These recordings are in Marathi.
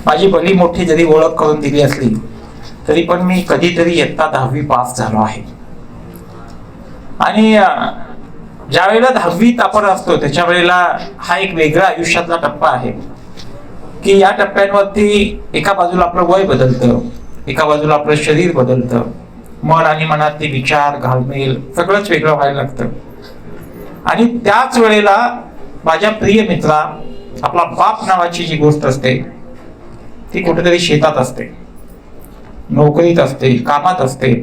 माझी भली मोठी जरी ओळख करून दिली असली तरी पण मी कधीतरी इयत्ता 10वी पास झालो आहे. आणि ज्या वेळेला 10वीत आपण असतो त्याच्या वेळेला हा एक वेगळा आयुष्यातला टप्पा आहे की या टप्प्यांवरती एका बाजूला आपलं वय बदलतं, एका बाजूला आपलं शरीर बदलतं, मन आणि मनातले विचार घालमेल सगळंच वेगळं व्हायला लागतं. आणि त्याच वेळेला माझ्या प्रिय मित्रा, आपला बाप नावाची जी गोष्ट असते ती कुठेतरी शेतात असते, नोकरीत असते, कामात असते.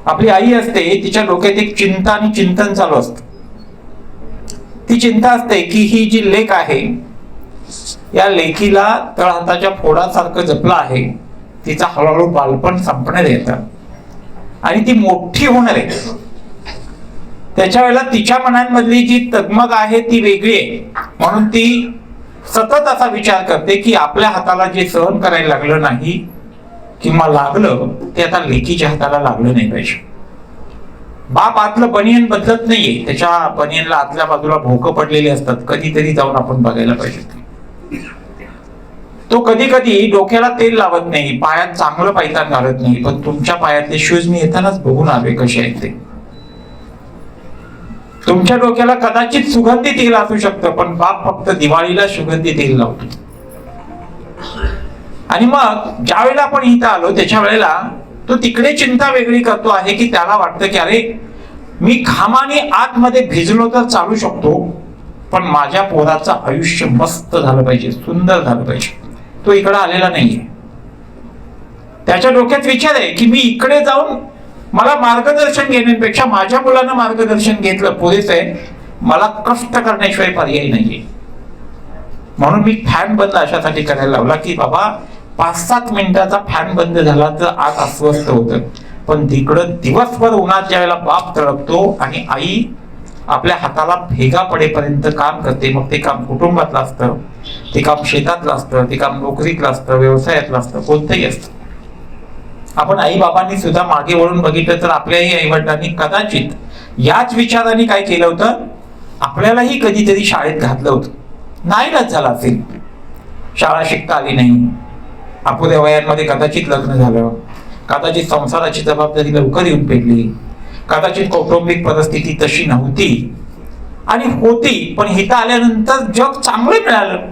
आपली आई असते, तिच्या डोक्यात एक चिंता आणि चिंतन चालू असतं. ती चिंता असते की ही जी लेक आहे या लेकीला तळहाताच्या फोडासारखं जपलं आहे, तिचा हळूहळू बालपण संपण्यात येतं आणि ती मोठी होणार आहे. त्याच्या वेळेला तिच्या मनांमधली जी तगमग आहे ती वेगळी आहे. म्हणून ती सतत असा विचार करते की आपल्या हाताला जे सहन करायला लागलं नाही किंवा लागलं ते आता लेकीच्या हाताला लागलं नाही पाहिजे. बाप आतलं बनियन बदलत नाहीये, त्याच्या बनियनला आतल्या बाजूला भोकं पडलेले असतात. कधीतरी जाऊन आपण बघायला पाहिजे. तो कधी कधी डोक्याला तेल लावत नाही, पायात चांगलं पायतान घालत नाही, पण तुमच्या पायातले शूज मी येतानाच बघून आले कसे आहेत ते. तुमच्या डोक्याला कदाचित सुगंधी तेल असू शकतं, पण बाप फक्त दिवाळीला सुगंधी तेल लावतो. आणि मग ज्या वेळेला आपण इथं आलो त्याच्या वेळेला तो तिकडे चिंता वेगळी करतो आहे की त्याला वाटतं की अरे मी घामाने आतमध्ये भिजलो तर चालू शकतो, पण माझ्या पोराचं आयुष्य मस्त झालं पाहिजे, सुंदर झालं पाहिजे. तो इकडे आलेला नाहीये. त्याच्या डोक्यात विचार आहे की मी इकडे जाऊन मला मार्गदर्शन घेण्यापेक्षा माझ्या मुलांना मार्गदर्शन घेतलं पुरेसं आहे, मला कष्ट करण्याशिवाय पर्याय नाहीये. म्हणून मी फॅन बंद अशासाठी करायला लावला की बाबा 5-7 मिनिटाचा फॅन बंद झाला तर आत अस्वस्थ होतं, पण तिकडं दिवसभर उन्हात ज्या वेळेला बाप तळपतो आणि आई आपल्या हाताला भेगा पडेपर्यंत काम करते, मग ते काम कुटुंबातलं असतं, ते काम शेतातलं असतं, ते काम नोकरीतलं असतं, व्यवसायातलं असतं, कोणतंही असतं. आपण आई बाबांनी सुद्धा मागे वळून बघितलं तर आपल्याही आई वडिलांनी कदाचित याच विचाराने काय केलं होतं, आपल्यालाही कधीतरी शाळेत घातलं होतं. नाईलाज झाला असेल, शाळा शिकता आली नाही, अपुऱ्या वयांमध्ये कदाचित लग्न झालं, कदाचित संसाराची जबाबदारी लवकर येऊन पेटली, कदाचित कौटुंबिक परिस्थिती तशी नव्हती आणि होती, पण इथं आल्यानंतर जग चांगलं मिळालं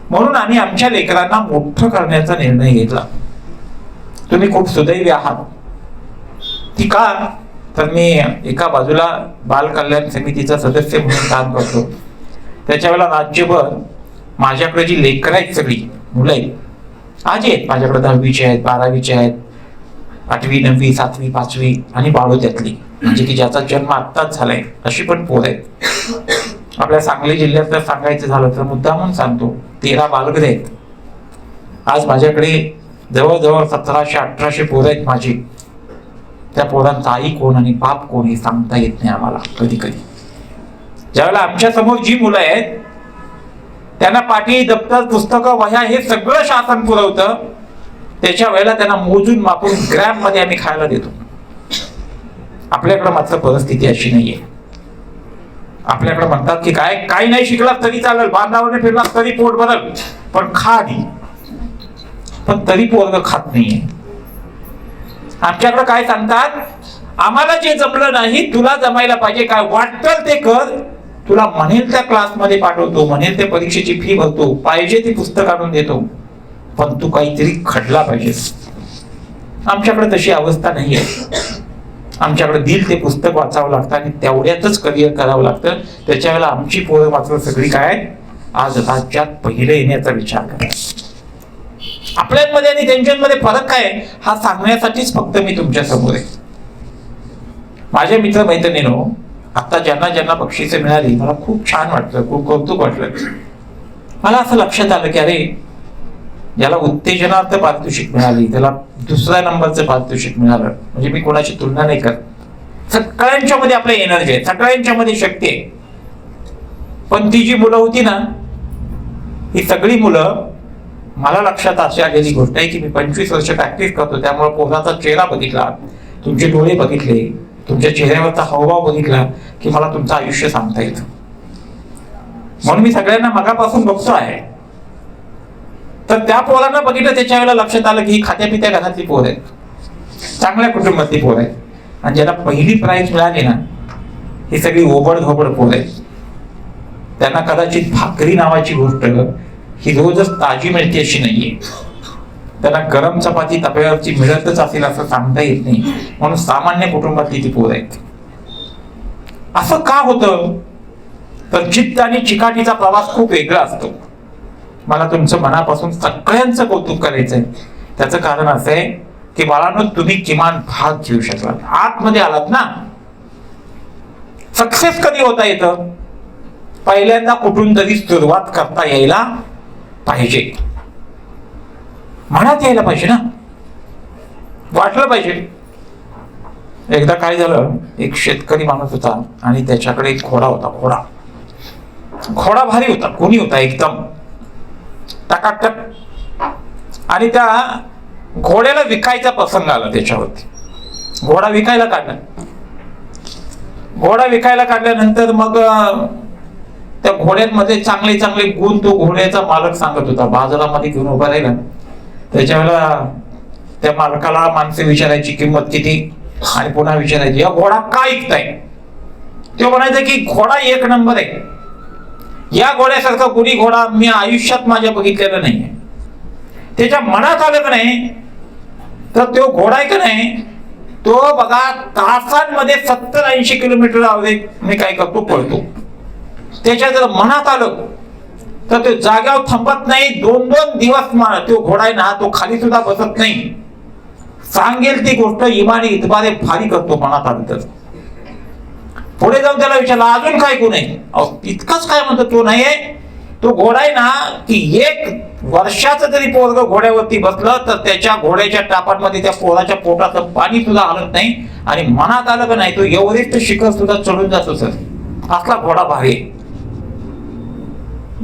म्हणून आम्ही आमच्या लेकरांना मोठं करण्याचा निर्णय घेतला. तुम्ही खूप सुदैवी आहात. ती का तर मी एका बाजूला बाल कल्याण समितीचा सदस्य म्हणून काम करतो. त्याच्या वेळेला राज्यभर माझ्याकडे जी लेकरं आहेत, सगळी मुलं आहेत, आज आहेत माझ्याकडे 10वीचे आहेत, 12वीचे आहेत, 8वी 9वी 7वी 5वी आणि बाळोत्यातली, म्हणजे की ज्याचा जन्म आत्ताच झालाय अशी पण पोर आहेत. आपल्या सांगली जिल्ह्यात जर सांगायचं झालं तर मुद्दामून सांगतो 13 बालगृह आहेत. आज माझ्याकडे जवळजवळ 1700-1800 पोरं आहेत माझी. त्या पोरांचा आई कोण आणि बाप कोण हे सांगता येत नाही आम्हाला कधी कधी. ज्यावेळेला आमच्या समोर जी मुलं आहेत त्यांना पाठी, दप्तर, पुस्तकं, वह्या हे सगळं शासन पुरवतं, त्याच्या वेळेला त्यांना मोजून मापून ग्रॅम मध्ये आम्ही खायला देतो. आपल्याकडे मात्र परिस्थिती अशी नाहीये. आपल्याकडे म्हणतात की काय काही नाही शिकला तरी चालेल, बांधावर फिरला तरी पोट भरल, पण खा आधी. पण तरी पोरग खात नाहीये. आमच्याकडे काय सांगतात, आम्हाला जे जमलं नाही तुला जमायला पाहिजे, काय वाटतं ते कर, तुला म्हणेल त्या क्लासमध्ये पाठवतो, म्हणेल त्या परीक्षेची फी भरतो, पाहिजे ती पुस्तक आणून देतो, पण तू काहीतरी खडला पाहिजेस. आमच्याकडे तशी अवस्था नाही आहे. आमच्याकडे दिल ते पुस्तक वाचावं लागतं आणि तेवढ्यातच करिअर करावं लागतं. त्याच्या वेळेला आमची पोरं मात्र सगळी काय आज राज्यात पहिले येण्याचा विचार करतात. आपल्यामध्ये आणि त्यांच्यामध्ये फरक काय हा सांगण्यासाठीच फक्त मी तुमच्या समोर आहे. माझ्या मित्र मैत्रिणींनो, आता ज्यांना ज्यांना बक्षिसे मिळाली मला खूप छान वाटलं, खूप कौतुक वाटलं. मला असं लक्षात आलं की अरे ज्याला उत्तेजनार्थ पारितोषिक मिळाली त्याला 2ऱ्या नंबरचं पारितोषिक मिळालं, म्हणजे मी कोणाची तुलना नाही करत. सगळ्यांच्या मध्ये आपल्या एनर्जी आहे, सगळ्यांच्या मध्ये शक्ती आहे. पण ती जी मुलं होती ना, ही सगळी मुलं, मला लक्षात अशी आलेली गोष्ट आहे की मी 25 वर्ष प्रॅक्टिस करतो, त्यामुळे पोराचा चेहरा बघितला, तुमचे डोळे बघितले, तुमच्या चेहऱ्यावरचा हावभाव बघितला की मला तुमचं आयुष्य सांगता येतं. म्हणून मी सगळ्यांना मगापासून बघतो आहे तर त्या पोरांना बघितलं, त्याच्या वेळेला लक्षात आलं की ही खात्यापित्या घरातली पोर आहेत, चांगल्या कुटुंबातली पोर आहेत. आणि ज्याला पहिली प्राइज मिळाली ना, ही सगळी ओबड धोबड पोर आहेत. त्यांना कदाचित भाकरी नावाची गोष्ट ही रोजच ताजी मिळते अशी नाहीये. त्यांना गरम चपाती तव्यावरची मिळतच असेल असं सांगता येत नाही. म्हणून सामान्य कुटुंबातली ती पोर आहेत. असं का होतं? तर चित्त आणि चिकाटीचा प्रवास खूप वेगळा असतो. मला तुमचं मनापासून सगळ्यांचं कौतुक करायचंय. त्याचं कारण असं आहे की बाळांनो, तुम्ही किमान भाग घेऊ शकलात, आतमध्ये आलात ना. सक्सेस कधी होता येतं? पहिल्यांदा कुठून तरी सुरुवात करता यायला पाहिजे, मनात यायला पाहिजे ना, वाटलं पाहिजे. एकदा काय झालं, एक शेतकरी माणूस होता आणि त्याच्याकडे एक घोडा होता. घोडा भारी होता, कोणी होता, एकदम टकाटक. आणि त्या घोड्याला विकायचा प्रसंग आला त्याच्यावरती. घोडा विकायला काढल्यानंतर मग त्या घोड्यांमध्ये चांगले चांगले गुण तो घोड्याचा मालक सांगत होता. बाजारामध्ये घेऊन उभा राहिला, त्याच्या वेळेला त्या मालकाला माणसे विचारायची किंमत किती, आणि पुन्हा विचारायची या घोडा का ऐकताय. तो म्हणायचा की घोडा एक नंबर आहे, या घोड्यासारखा कोणी घोडा मी आयुष्यात माझ्या बघितलेला नाहीये. त्याच्या मनात आलं का नाही, तर तो घोडा आहे का नाही, तो बघा तासांमध्ये 70-80 किलोमीटर मी काय करतो, पळतो. त्याच्या जर मनात आलं तर तो जाग्यावर थांबत नाही. 2-2 दिवस तो घोडा आहे ना, तो खाली सुद्धा बसत नाही. सांगेल ती गोष्ट इमानी इतबारे भारी करतो मनात आलं तर. पुढे जाऊन त्याला विचारलं अजून काय गुण आहे. इतकंच काय म्हणतो, तो नाहीये, तो घोडा आहे ना की 1 वर्षाचं जरी पोरग घोड्यावरती बसलं तर त्याच्या घोड्याच्या टापांमध्ये त्या पोराच्या पोटाचं पाणी सुद्धा हलत नाही. आणि मनात आलं का नाही, तो एव्हरेस्ट शिखर सुद्धा चढून जातो सर. असला घोडा भारी.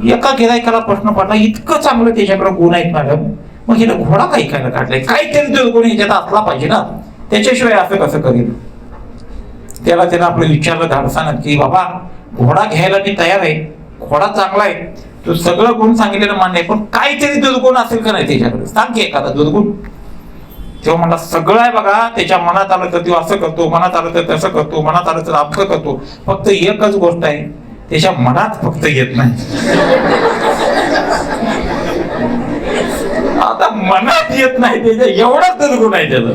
एका गिरायकाला प्रश्न पडला, इतकं चांगलं त्याच्याकडे गुण आहेत मॅडम, मग हिला घोडा काही काय काढलाय, काहीतरी दुर्गुण ह्याच्यात असला पाहिजे ना, त्याच्याशिवाय असं कसं करेल. त्याला आपलं विचारलं धाडसानं की बाबा घोडा घ्यायला मी तयार आहे, घोडा चांगला आहे, तू सगळं गुण सांगितलेलं मान्य आहे, पण काहीतरी दुर्गुण असेल का नाही त्याच्याकडे, सांग की एखादा दुर्गुण. तेव्हा मला सगळं आहे बघा, त्याच्या मनात आलं तर तो असं करतो, मनात आलं तर तसं करतो, मनात आलं तर आपलं करतो. फक्त एकच गोष्ट आहे, त्याच्या मनात फक्त येत नाही. आता मनात येत नाही, त्याच्या एवढाच दुर्गुण आहे त्याला.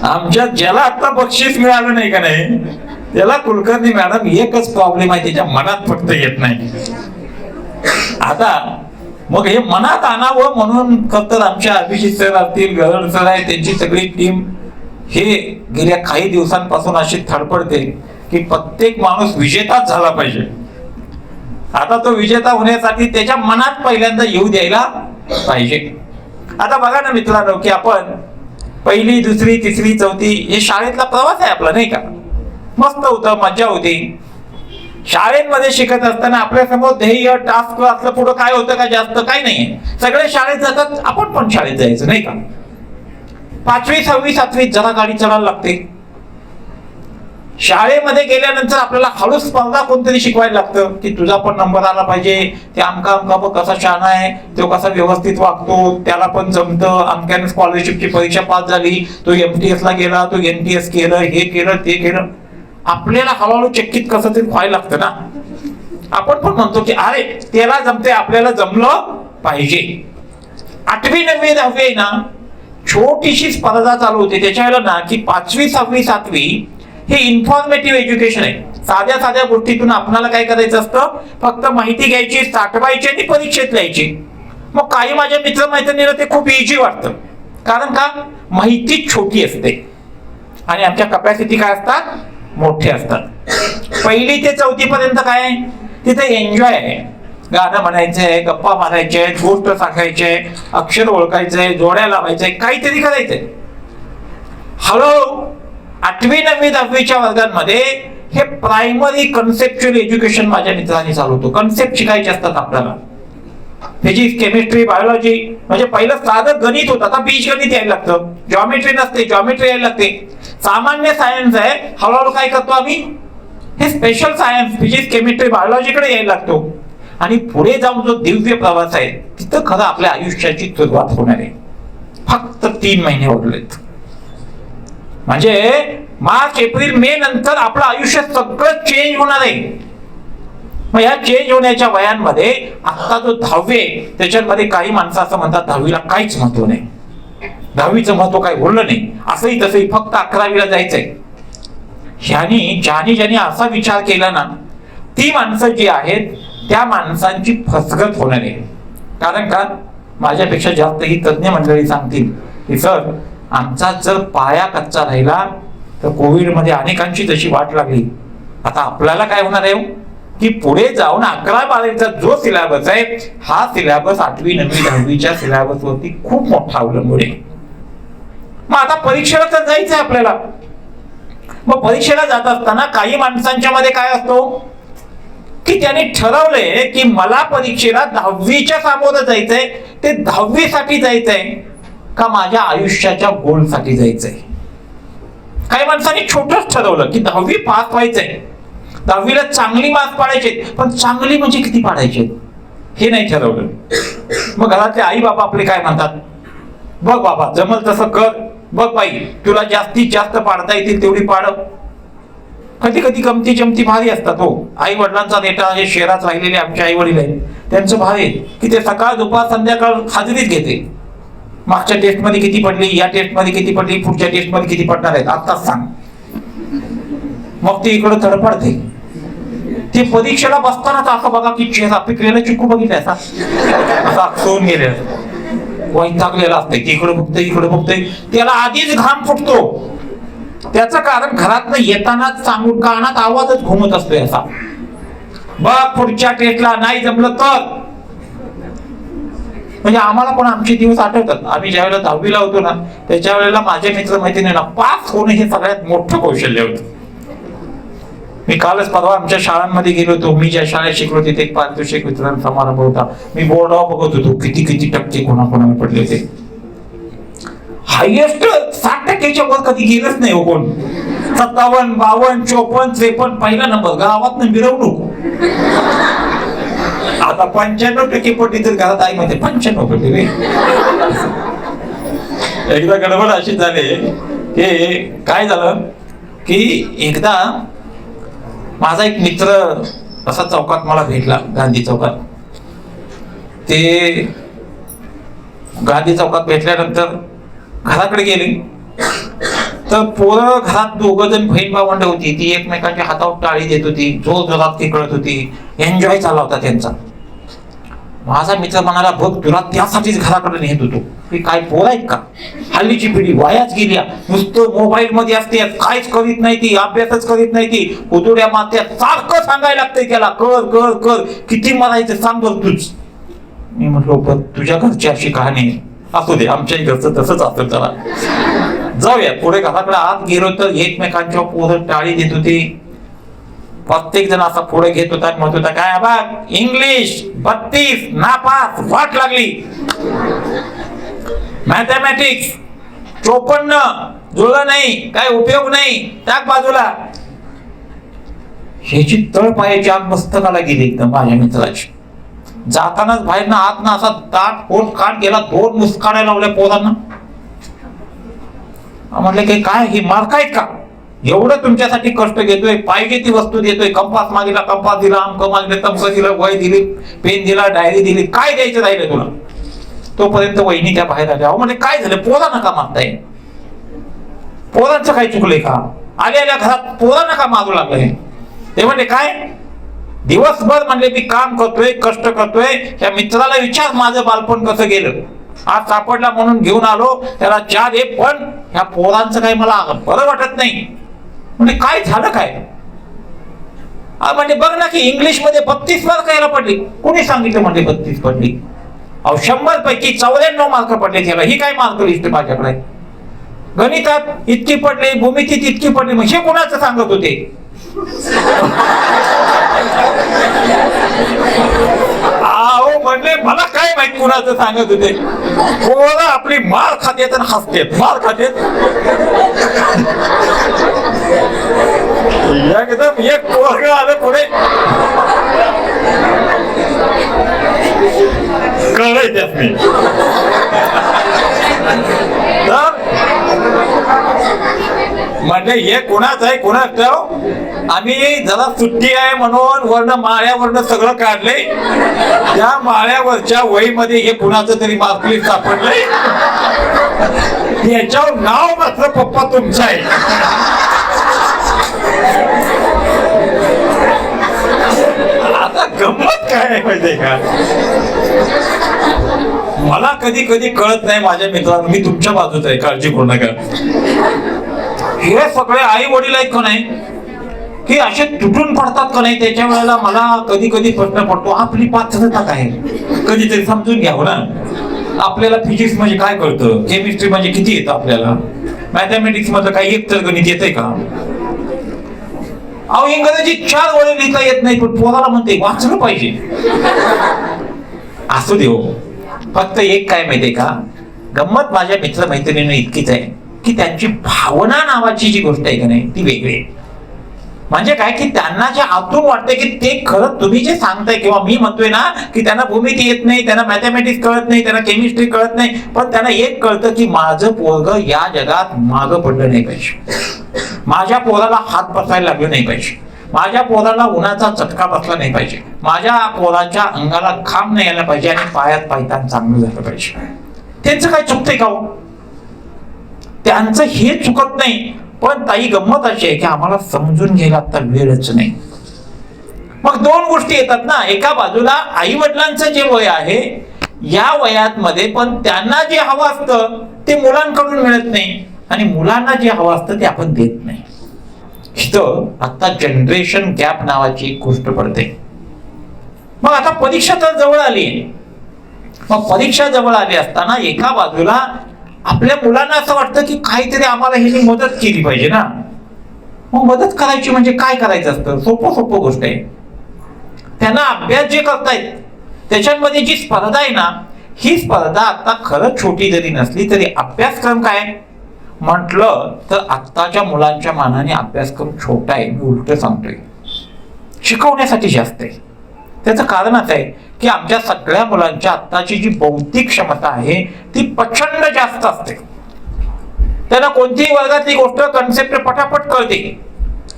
आमच्यात ज्याला आता बक्षीस मिळालं नाही का नाही, त्याला कुलकर्णी मॅडम एकच प्रॉब्लेम आहे, त्याच्या मनात फक्त येत नाही. आता मग हे मनात आणावं म्हणून तर आमच्या अभिजित सर असतील, गरड सर आहे, त्यांची सगळी टीम हे गेल्या काही दिवसांपासून अशी धडपडते की प्रत्येक माणूस विजेताच झाला पाहिजे. आता तो विजेता होण्यासाठी त्याच्या मनात पहिल्यांदा येऊ द्यायला पाहिजे. आता बघा ना मित्रांनो, की आपण 1ली, 2री, 3री, 4थी हे शाळेतला प्रवास आहे आपला, नाही का. मस्त होतं, मज्जा होती. शाळेमध्ये शिकत असताना आपल्या समोर ध्येय, टास्क असलं, पुढं काय होतं का जास्त काही नाही. सगळे शाळेत जातात, आपण पण शाळेत जायचं, नाही का. 5वी, 6वी, 7वी जरा गाडी चढायला लागते. शाळेमध्ये गेल्यानंतर आपल्याला हळू स्पर्धा कोणतरी शिकवायला लागतं की तुझा पण नंबर आला पाहिजे, ते आमका कसा शहाणा आहे, तो कसा व्यवस्थित वागतो, त्याला पण जमतं, आमक्याने स्कॉलरशिपची परीक्षा पास झाली, तो MTS ला गेला, तो NTS केलं, हे केलं, ते केलं. आपल्याला हळूहळू चक्कीत कसं तरी व्हायला लागतं ना. आपण पण म्हणतो की अरे त्याला जमते, आपल्याला जमलं पाहिजे. 8वी, 9वी, 10वी ना छोटीशी स्पर्धा चालू होती. त्याच्या वेळेला ना की 5वी, 6वी, 7वी हे इन्फॉर्मेटिव्ह एज्युकेशन आहे. साध्या साध्या गोष्टीतून आपल्याला काय करायचं असतं, फक्त माहिती घ्यायची, साठवायची आणि परीक्षेत लिहायची. मग काही माझ्या मित्रमैत्रिणीला ते खूप इझी वाटतं, कारण का माहिती छोटी असते आणि आमच्या कपॅसिटी काय असतात, मोठे असतात. 1ली ते 4थी पर्यंत काय तिथे एन्जॉय आहे. गाणं म्हणायचंय, गप्पा मारायचे, गोष्ट सांगायचे, अक्षर ओळखायचंय, जोड्या लावायचंय, काहीतरी करायचंय. हळू 8वी, 9वी, 10वीच्या वर्गांमध्ये हे प्रायमरी कन्सेप्च्युअल एज्युकेशन माझ्या मित्रांनी चालवतो. कन्सेप्ट शिकायचे असतात आपल्याला. फिजिक्स, केमिस्ट्री, बायोलॉजी, म्हणजे पहिलं साधं गणित होतं, आता बीजगणित यायला लागतं. जॉमेट्री नसते, जॉमेट्री यायला लागते. सामान्य सायन्स आहे, हळूहळू काय करतो आम्ही, हे स्पेशल सायन्स, फिजिक्स, केमिस्ट्री, बायोलॉजीकडे यायला लागतो. आणि पुढे जाऊन जो दिव्य प्रवास आहे तिथं खरं आपल्या आयुष्याची सुरुवात होणार आहे. फक्त 3 महिने उरलेत. म्हणजे मार्च एप्रिल मे नंतर आपलं आयुष्य सगळं चेंज होणार आहे. मग या चेंज होण्याच्या वयांमध्ये आता जो 10वी आहे त्याच्यामध्ये काही माणसं असं म्हणतात 10वीला काहीच महत्व नाही, 10वीचं महत्व काही उरलं नाही, असंही तसंही फक्त 11वीला जायचंय. ज्याने असा विचार केला ना, ती माणसं जी आहेत त्या माणसांची फसगत होणार आहे. कारण का, माझ्यापेक्षा जास्त ही तज्ञ मंडळी सांगतील की सर, आमचा जर पाया कच्चा राहिला तर कोविडमध्ये अनेकांची तशी वाट लागली. आता आपल्याला काय होणार आहे की पुढे जाऊन 11-12चा जो सिलेबस आहे हा सिलेबस 8वी 9वी 10वीच्या सिलेबस वरती खूप मोठा अवलंबून आहे. मग आता परीक्षेला तर जायचंय आपल्याला. मग परीक्षेला जात असताना काही माणसांच्या मध्ये काय असतो की त्यांनी ठरवलंय की मला परीक्षेला 10वीच्या सामोरं जायचंय, ते 10वी साठी जायचंय का माझ्या आयुष्याच्या गोल साठी जायचंय. काही माणसांनी छोटच ठरवलं की 10वी पास व्हायचंय, 10वीला चांगली मार्क्स पाडायचे, पण चांगली म्हणजे किती पाडायचे हे नाही ठरवलं. मग घरातले आई बाबा आपले काय म्हणतात, बघ बाबा जमल तसं कर, बघ बाई तुला जास्तीत जास्त पाडता येतील तेवढी पाड. कधी कधी गमती जमती भारी असतात हो. आई वडिलांचा नेता हे शहरात राहिलेले आमचे आई वडील आहेत, त्यांचं भाव आहे की ते सकाळ दुपार संध्याकाळ हाजरीच घेते. मागच्या टेस्ट मध्ये किती पडली, या टेस्ट मध्ये किती पडली, पुढच्या टेस्ट मध्ये किती पडणार आहेत आत्ताच सांग. मग ते इकडं तडपडते. ते परीक्षेला बसताना असं बघा की चेहरा पिकलेला चिकू बघितलाय असा सोन गेलेला वैतागलेला असते, इकडे बघतोय इकडे बघतोय, त्याला आधीच घाम फुटतो. त्याचं कारण घरातनं येतानाच सांगून कानात आवाजच घुमत असतोय असा, बघ पुढच्या टेस्टला नाही जमलं तर. म्हणजे आम्हाला पण आमचे दिवस आठवतात. आम्ही ज्या वेळेला 10वीला होतो ना त्याच्या वेळेला माझे मित्र मैत्रिणींना पास होणं हे सगळ्यात मोठं कौशल्य होतं. मी कालच परवा आमच्या शाळांमध्ये गेलो होतो. मी ज्या शाळेत शिकलो तिथे एक पारितोषिक वितरण समारंभ होता. मी बोर्डावर बघत होतो किती टक्के कोणाकोणाला पडले होते. हायएस्ट 60% वर कधी गेलंच नाही हो कोण. 57, 52, 54, 53 पहिला नंबर. गावात मिरवणूक. आता 95% पडली तर घरात आई मध्ये 95 पडली. एकदा गडबड अशी झाली की काय झालं की एकदा माझा एक मित्र असा चौकात मला भेटला, गांधी चौकात. ते गांधी चौकात भेटल्यानंतर घराकडे गेले तर पोरं घरात 2 जण बहीण भावंड होती. ती एकमेकांच्या हातावर टाळी देत होती, जोर जोरात खेळत होती, एन्जॉय चालला होता त्यांचा. माझा मित्र म्हणाला, बघ तुला त्यासाठीच घराकडे नेत होतो. की काय पोर आहेत का, हल्लीची पिढी वायाच गेल्या, नुसतं मोबाईल मध्ये असते, काहीच करीत नाही ती, अभ्यासच करीत नाही ती, उदुड्या मारत्यात, सारखं सांगायला लागतंय त्याला कर कर कर, किती मारायचं सांग बघ तूच. मी म्हटलो बघ तुझ्या घरची अशी कहाणी असू दे, आमच्याही घरचं तसंच असतं. चला जाऊया पुढे. घराकडे आत गेलो तर एकमेकांच्या पोरं टाळी देत होती. प्रत्येक जण असा पुढे घेत होता, म्हणत होता काय बघ इंग्लिश 32 नापास, वाट लागली. मॅथमॅटिक्स 54 जुळलं नाही, काय उपयोग नाही, टाक बाजूला. ह्याची तळपायाची आग मस्तकाला गेली एकदम माझ्या मित्राची. जातानाच बाहेर ना आत ना असा दाट पोट काढ गेला, 2 मुस्काड्या लावल्या पोरांना. म्हटलं की काय ही मार्क आहेत का, एवढं तुमच्यासाठी कष्ट घेतोय, पाहिजे ती वस्तू देतोय, कंपास मागितला कंपास दिला, अंक मागितले तंक दिलं, वही दिली, पेन दिला, डायरी दिली, काय द्यायचं राहिलं तुला. तोपर्यंत वहिनी त्या बाहेर आल्या. म्हणजे काय झालं, पोरांना का मारताय, पोरांचं काय चुकलंय का, आल्या घरात पोरांना का मारू लागलंय. ते म्हणजे काय, दिवसभर म्हणले मी काम करतोय, कष्ट करतोय, त्या मित्राला विचार माझं बालपण कसं गेलं, आज सापडला म्हणून घेऊन आलो, त्याला चहा दे, पण ह्या पोरांचं काही मला बरं वाटत नाही. म्हणजे काय झालं काय, म्हणजे बघ ना की इंग्लिश मध्ये 32 मार्क यायला पडली. कोणी सांगितलं म्हणजे 32 पडली. 100 पैकी 94 मार्क पडले त्याला. ही काय मार्क लिस्ट माझ्याकडे. गणितात इतकी पडली, भूमितीत इतकी पडली, म्हणजे कोणाचं सांगत होते. अहो म्हणले मला काय माहित कुणाचं सांगत होते. पोरं आपली मार खातेत आणि हसतेत, मार खातेत. एकदम एक पोरगं आलं पुढे, त्यासनी. तर म्हणजे हे कुणाच आहे कुणाच ठाव. आम्ही जरा सुट्टी आहे म्हणून माळ्यावरनं सगळं काढलंय. त्या माळ्यावरच्या वहीमध्ये हे कुणाचं तरी मार्कलिस्ट सापडलंय. याच्यावर नाव मात्र पप्पा तुमचं आहे. आता गंमत काय आहे माहितीये का, मला कधी कधी कळत नाही माझ्या मित्रांनो, मी तुमच्या बाजूत आहे, काळजी करू नका. हे सगळे आई वडील आहेत का नाही की असे तुटून पडतात का नाही, त्याच्या वेळेला मला कधी कधी प्रश्न पडतो आपली पात्रता काय. कधीतरी समजून घ्यावं ना. आपल्याला फिजिक्स म्हणजे काय कळतं, केमिस्ट्री म्हणजे किती येतं आपल्याला, मॅथमॅटिक्स मधलं काही एक तर गणित येतंय का. अहो इंग्रजी 4 वळे लिहिता येत नाही पण पोराला म्हणते वाचलं पाहिजे. असू दे हो. फक्त एक काय माहितीये का, गंमत माझ्या मित्र मैत्रिणींना इतकीच आहे की त्यांची भावना नावाची जी गोष्ट आहे का नाही ती वेगळी आहे. म्हणजे काय की त्यांना जे आतून वाटतंय की ते खरं तुम्ही जे सांगताय किंवा मी म्हणतोय ना की त्यांना भूमिती येत नाही, त्यांना मॅथमॅटिक्स कळत नाही, त्यांना केमिस्ट्री कळत नाही, पण त्यांना एक कळतं की माझं पोरग या जगात मागं पडलं नाही पाहिजे, माझ्या पोराला हात बसायला लागले नाही पाहिजे, माझ्या पोराला उन्हाचा चटका बसला नाही पाहिजे, माझ्या पोराच्या अंगाला घाम नाही यायला पाहिजे आणि पायात पायतान चांगलं झालं पाहिजे. त्यांचं काय चुकतंय का हो, त्यांचं हे चुकत नाही. पण ताई गंमत अशी आहे की आम्हाला समजून घ्यायला आता वेळच नाही. मग 2 गोष्टी येतात ना, एका बाजूला आई वडिलांचं जे वय आहे या वयात मध्ये पण त्यांना जे हवं असतं ते मुलांकडून मिळत नाही आणि मुलांना जे हवं असतं ते आपण देत नाही. इथं आता जनरेशन गॅप नावाची एक गोष्ट पडते. मग आता परीक्षा तर जवळ आली आहे. मग परीक्षा जवळ आली असताना एका बाजूला आपल्या मुलांना असं वाटतं की काहीतरी आम्हाला ह्याची मदत केली पाहिजे ना. मग मदत करायची म्हणजे काय करायचं असतं, सोपं गोष्ट आहे. त्यांना अभ्यास जे करतायत त्याच्यामध्ये जी स्पर्धा आहे ना, ही स्पर्धा आता खरंच छोटी जरी नसली तरी अभ्यासक्रम काय म्हटलं तर आत्ताच्या मुलांच्या मानाने अभ्यासक्रम छोटा आहे. मी उलट सांगतोय, शिकवण्यासाठी जास्त आहे. त्याचं कारण असं आहे की आमच्या सगळ्या मुलांच्या आत्ताची जी बौद्धिक क्षमता आहे ती प्रचंड जास्त असते. त्यांना कोणतीही वर्गातली गोष्ट कन्सेप्ट पटापट कळते.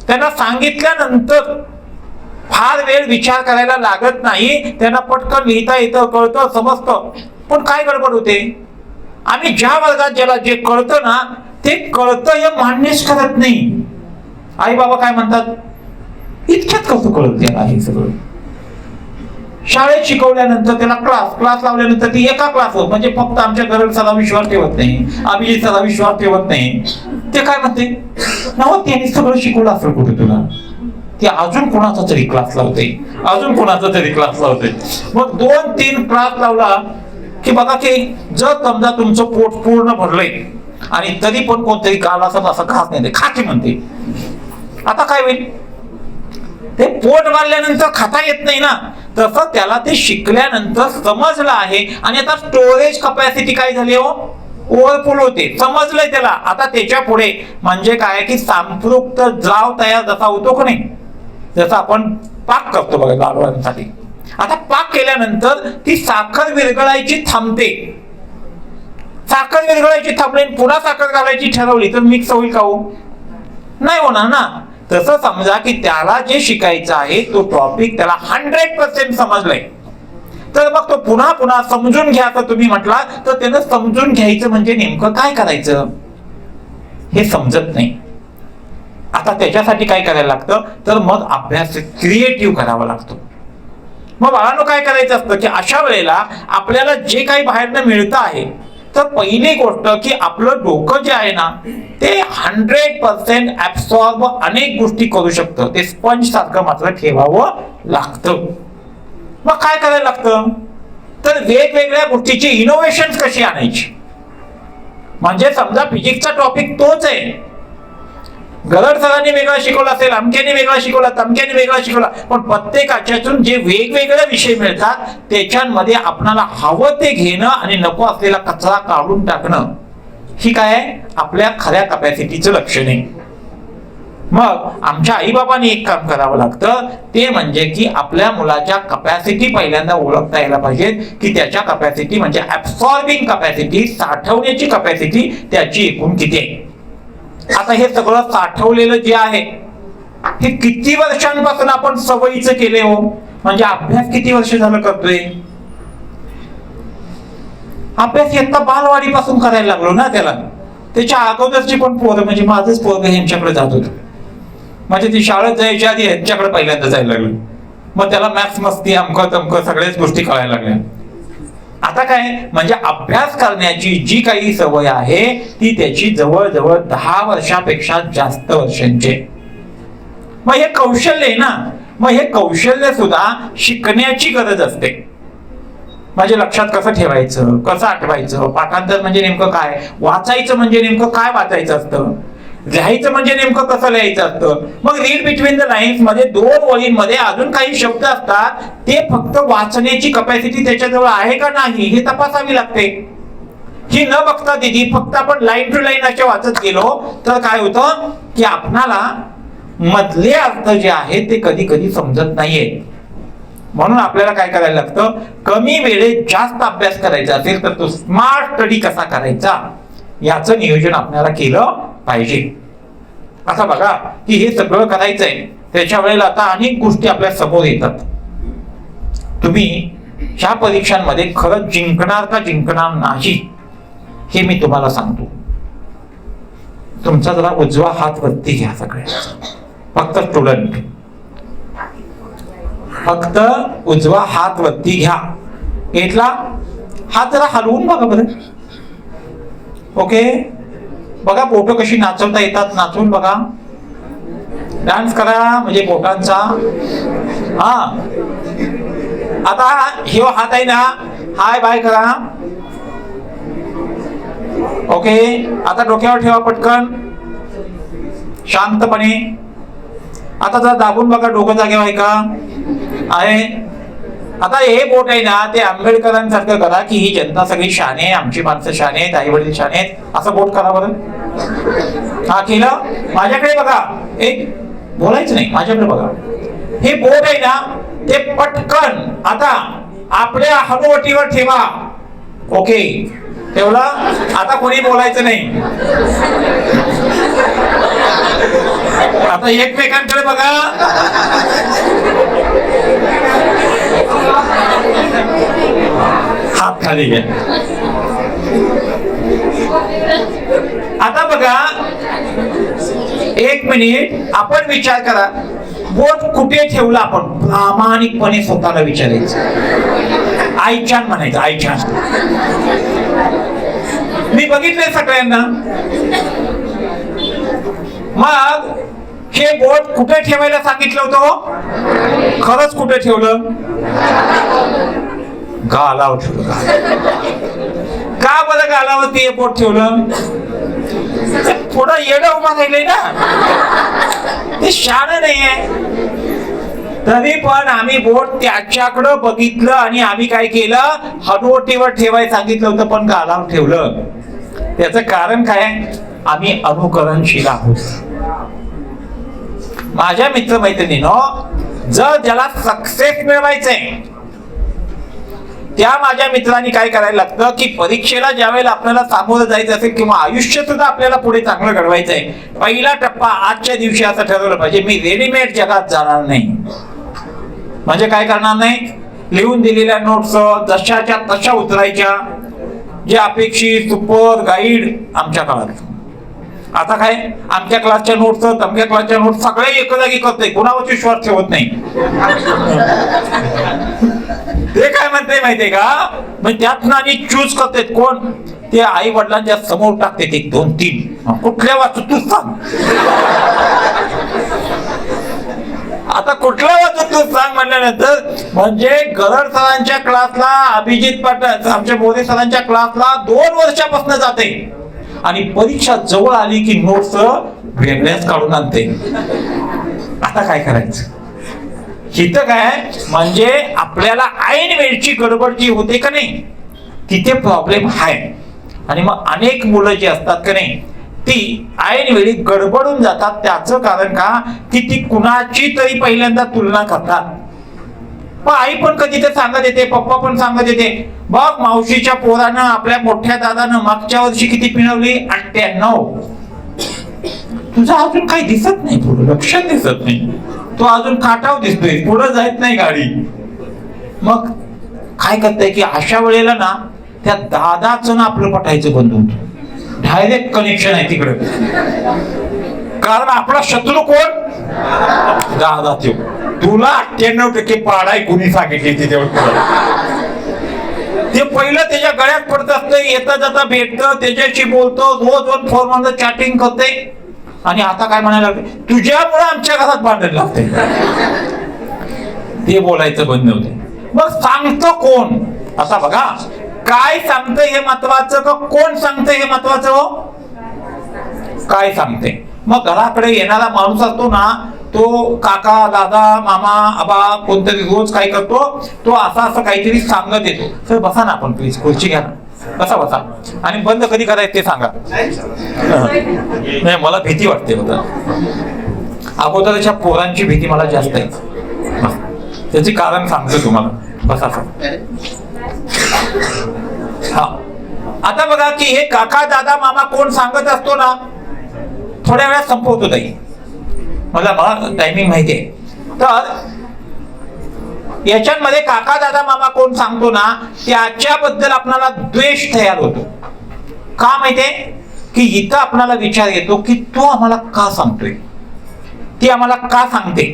त्यांना सांगितल्यानंतर फार वेळ विचार करायला लागत नाही, त्यांना पटकन लिहिता येतं, कळतं, समजतं. पण काय गडबड होते, आम्ही ज्या वर्गात ज्याला जे कळतं ना ते कळतं हे मान्यच करत नाही. आई बाबा काय म्हणतात, इतक्यात कसं कळत त्याला हे सगळं. शाळेत शिकवल्यानंतर त्याला क्लास लावल्यानंतर ती एका क्लासवर म्हणजे फक्त आमच्या गरज सदा विश्वास ठेवत नाही, अभिजित सदा विश्वास ठेवत नाही. ते काय म्हणते ना त्यांनी सगळं शिकवलं असेल कुठे तुला, ते अजून कोणाचा तरी क्लास लावते, अजून कोणाचा तरी क्लास लावते. मग 2-3 क्लास लावला की बघा की जर समजा तुमचं पोट पूर्ण भरलंय आणि तरी पण कोणतरी काल असं घास नाही खाते म्हणते, आता काय होईल. ते पोट भरल्यानंतर खाता येत नाही ना, तसं त्याला ते शिकल्यानंतर समजलं आहे आणि आता स्टोरेज कपॅसिटी काय झाली हो, ओव्हरफुल होते. समजलंय त्याला. आता त्याच्या पुढे म्हणजे काय की संपृक्त द्राव तयार जसा होतो का नाही, जसा आपण पाक करतो बघा लाडवांसाठी. आता पाक केल्यानंतर ती साखर विरघळायची थांबते. साखर विरघळायची थांबली पुन्हा साखर घालायची ठरवली तर मिक्स होईल का हो, नाही होणार ना. तसं समजा की त्याला जे शिकायचं आहे तो टॉपिक त्याला 100% समजलंय, तर मग तो पुन्हा समजून घ्या तर तुम्ही म्हटला तर त्यानं समजून घ्यायचं म्हणजे नेमकं काय करायचं हे समजत नाही. आता त्याच्यासाठी काय करायला लागतं तर मग अभ्यास क्रिएटिव्ह करावा लागतो. मग बाळांनो काय करायचं असतं की अशा वेळेला आपल्याला जे काही बाहेरनं मिळतं आहे तर पहिली गोष्ट की आपलं डोकं जे आहे ना ते 100% ऍब्सॉर्ब अनेक गोष्टी करू शकतं. ते स्पंज सारखं मात्र ठेवावं लागतं. मग काय करायला लागतं तर वेगवेगळ्या गोष्टीची इनोव्हेशन कशी आणायची. म्हणजे समजा फिजिक्सचा टॉपिक तोच आहे, गरड सरांनी वेगळा शिकवला असेल, अमक्याने वेगळा शिकवला, तमक्याने वेगळा शिकवला, पण प्रत्येकाच्यातून जे वेगवेगळे विषय मिळतात त्याच्यामध्ये आपल्याला हवं ते घेणं आणि नको असलेला कचरा काढून टाकणं ही काय आहे आपल्या खऱ्या कपॅसिटीचं लक्षण आहे. मग आमच्या आईबाबांनी एक काम करावं लागतं, ते म्हणजे की आपल्या मुलाच्या कपॅसिटी पहिल्यांदा ओळखता यायला पाहिजे, की त्याच्या कपॅसिटी म्हणजे ऍब्सॉर्बिंग कपॅसिटी, साठवण्याची कपॅसिटी त्याची एकूण किती आहे. आता हे सगळं साठवलेलं जे आहे हे किती वर्षांपासून आपण सवयीचं केले हो, म्हणजे अभ्यास किती वर्ष झालं करतोय. अभ्यास इयत्ता बालवाडीपासून करायला लागलो ना त्याला. त्याच्या अगोदरची पण पोरं, म्हणजे माझंच पोरग यांच्याकडे जात होतं, म्हणजे ती शाळेत जायच्या आधी यांच्याकडे पहिल्यांदा जायला लागलं. मग त्याला मॅथ्स मस्ती अमकं तमकं सगळ्याच गोष्टी कळायला लागल्या. आता काय म्हणजे अभ्यास करण्याची जी काही सवय आहे ती त्याची जवळजवळ 10 वर्षापेक्षा जास्त वर्षांची. मग हे कौशल्य आहे ना, मग हे कौशल्य सुद्धा शिकण्याची गरज असते. म्हणजे लक्षात कसं ठेवायचं, कसं आठवायचं, पाठांतर म्हणजे नेमकं काय, वाचायचं म्हणजे नेमकं काय वाचायचं असतं, लिहायचं म्हणजे नेमकं कसं लिहायचं असतं. मग रीड बिटवीन द लाईन्स मध्ये 2 ओळींमध्ये अजून काही शब्द असतात, ते फक्त वाचण्याची कपॅसिटी त्याच्याजवळ आहे का नाही हे तपासावी लागते. ही न बघता दिदी फक्त आपण लाईन टू लाईन असे वाचत गेलो तर काय होतं की आपणाला मधले अर्थ जे आहे ते कधी कधी समजत नाहीये. म्हणून आपल्याला काय करायला लागतं, कमी वेळेत जास्त अभ्यास करायचा असेल तर तो स्मार्ट स्टडी कसा करायचा याचं नियोजन आपल्याला केलं पाहिजे. आता बघा की हे सगळं करायचंय, त्याच्या वेळेला आता अनेक गोष्टी आपल्या समोर येतात. तुम्ही ह्या परीक्षांमध्ये खरंच जिंकणार का जिंकणार नाही हे मी तुम्हाला सांगतो. तुमचा जरा उजवा हात वरती घ्या सगळ्यांचा, फक्त स्टुडंट, फक्त उजवा हात वरती घ्या. घेतला हात जरा हलवून बघा बरं. ओके, बघा बोट कशी नाचवता येतात, नाचवून बघा. डान्स करा म्हणजे बोटांचा. हा आता हे हात आहे ना, हाय बाय करा. ओके, आता डोक्यावर ठेवा पटकन शांतपणे. आता जरा दाबून बघा, डोकं जागेवर आहे का आहे. आता हे बोट आहे ना ते आंबेडकरांसारखं करा की ही जनता सगळी शाने आहे, आमची माणसं शाने आहेत, आई वडील शाने आहेत, असं बोट करा बरं. हा केलं. माझ्याकडे बघा, एक बोलायचं नाही, माझ्याकडे बघा. हे बोट आहे ना ते पटकन आता आपल्या हनुवटीवर ठेवा. ओके, ठेवला. आता कोणी बोलायचं नाही. आता एकमेकांकडे बघा. हात खाली घ्या. आता बघा, 1 मिनिट आपण विचार करा, बोट कुठे ठेवला. आपण प्रामाणिकपणे स्वतःला विचारायचं. आईच्यान म्हणायचं, आईच्यान. मी बघितलंय सगळ्यांना. मग हे बोट कुठे ठेवायला सांगितलं होतं, खरंच कुठे ठेवलं, गालावर ठेवलं. का बरं गालावरती हे बोट ठेवलं, थोडं येडं उभा राहिलंय ना, ते शान नाहीये. तरी पण आम्ही बोट त्याच्याकडं बघितलं आणि आम्ही काय केलं, हनुवटीवर ठेवायला सांगितलं होतं पण गालावर ठेवलं. त्याचं कारण काय, आम्ही अनुकरणशील आहोत. माझ्या मित्रमैत्रिणींनो, जर ज्याला सक्सेस मिळवायचंय त्या माझ्या मित्रांनी काय करायला लागतं की परीक्षेला ज्या वेळेला आपल्याला सामोरं जायचं असेल किंवा आयुष्य सुद्धा आपल्याला पुढे चांगलं घडवायचंय, पहिला टप्पा आजच्या दिवशी असं ठरवलं पाहिजे, मी रेडीमेड जगात जाणार नाही. म्हणजे काय करणार नाही, लिहून दिलेल्या नोट्स जशाच्या तशा उतरायच्या, जे अपेक्षित सुपर गाईड आमच्या काळात. आता काय, आमच्या क्लासच्या नोट्स, तमक्या क्लासच्या नोट्स सगळे एक जागी करतोय, कुणावर विश्वास ठेवत नाही. ते काय म्हणते माहितीये का, म्हणजे त्यातनं आणि चूज करतात कोण, ते आई वडिलांच्या समोर टाकते 1 2 3, कुठल्या वाचू तू सांग. आता कुठल्या वाचू तू सांग म्हणल्यानंतर, म्हणजे गरड सरांच्या क्लासला, अभिजित पाटील आमच्या मोरे सरांच्या क्लासला 2 वर्षापासून जाते आणि परीक्षा जवळ आली की नोट्स वेगळ्याच काढून आणते. आता काय करायचं, हिथं काय म्हणजे आपल्याला ऐन वेळची गडबड जी होते का नाही, तिथे प्रॉब्लेम आहे. आणि मग अनेक मुलं जी असतात का नाही, ती ऐन वेळी गडबडून जातात. त्याचं कारण का की ती कुणाची तरी पहिल्यांदा तुलना करतात. पण आई पण कधी ते सांगत येते, पप्पा पण सांगत येते, बघ मावशीच्या पोरानं आपल्या मोठ्या दादानं मागच्या वर्षी किती पिणवली, 98. तुझं अजून काही दिसत नाही, पुढे लक्षात दिसत नाही, तो अजून काटाव दिसतोय, पुढे जात नाही गाडी. मग काय करताय की अशा वेळेला ना त्या दादाचं ना आपलं पटायचं बंद होतं. डायरेक्ट कनेक्शन आहे तिकडे, कारण आपला शत्रू कोण, दादा. तुला 98% पाडाय कुणी सांगितली ती ते पहिलं त्याच्या गळ्यात पडत असतं, येता जाता भेटतं, त्याच्याशी बोलतो, रोज फोन चॅटिंग करते. आणि आता काय म्हणायला लागते, तुझ्यामुळे आमच्या घरात भांडण लागते. ते बोलायचं बंद होते. मग सांगतो कोण, आता बघा, काय सांगतं हे महत्वाचं का कोण सांगतं हे महत्वाचं? हो, काय सांगते. मग घराकडे येणारा माणूस असतो ना, तो काका, दादा, मामा, आबा कोणतरी रोज काय करतो, तो असं काहीतरी सांगत येतो. सर बसा ना, आपण प्लीज खुर्ची घ्या ना, बसा. आणि बंद कधी करायचं ते सांगा. नाही, मला भीती वाटते होता. अगोदरच्या पोरांची भीती मला जास्त आहे. त्याचे कारण सांगतो तुम्हाला, बसा सर. हा, आता बघा की हे काका, दादा, मामा कोण सांगत असतो ना, थोड्या वेळात संपवतो ताई, मला टायमिंग माहिती आहे. तर याच्यामध्ये काका, दादा, मामा कोण सांगतो ना, त्याच्याबद्दल आपल्याला द्वेष तयार होतो. का माहितीये की इथं आपल्याला विचार येतो की तो आम्हाला का सांगतोय, ती आम्हाला का सांगते,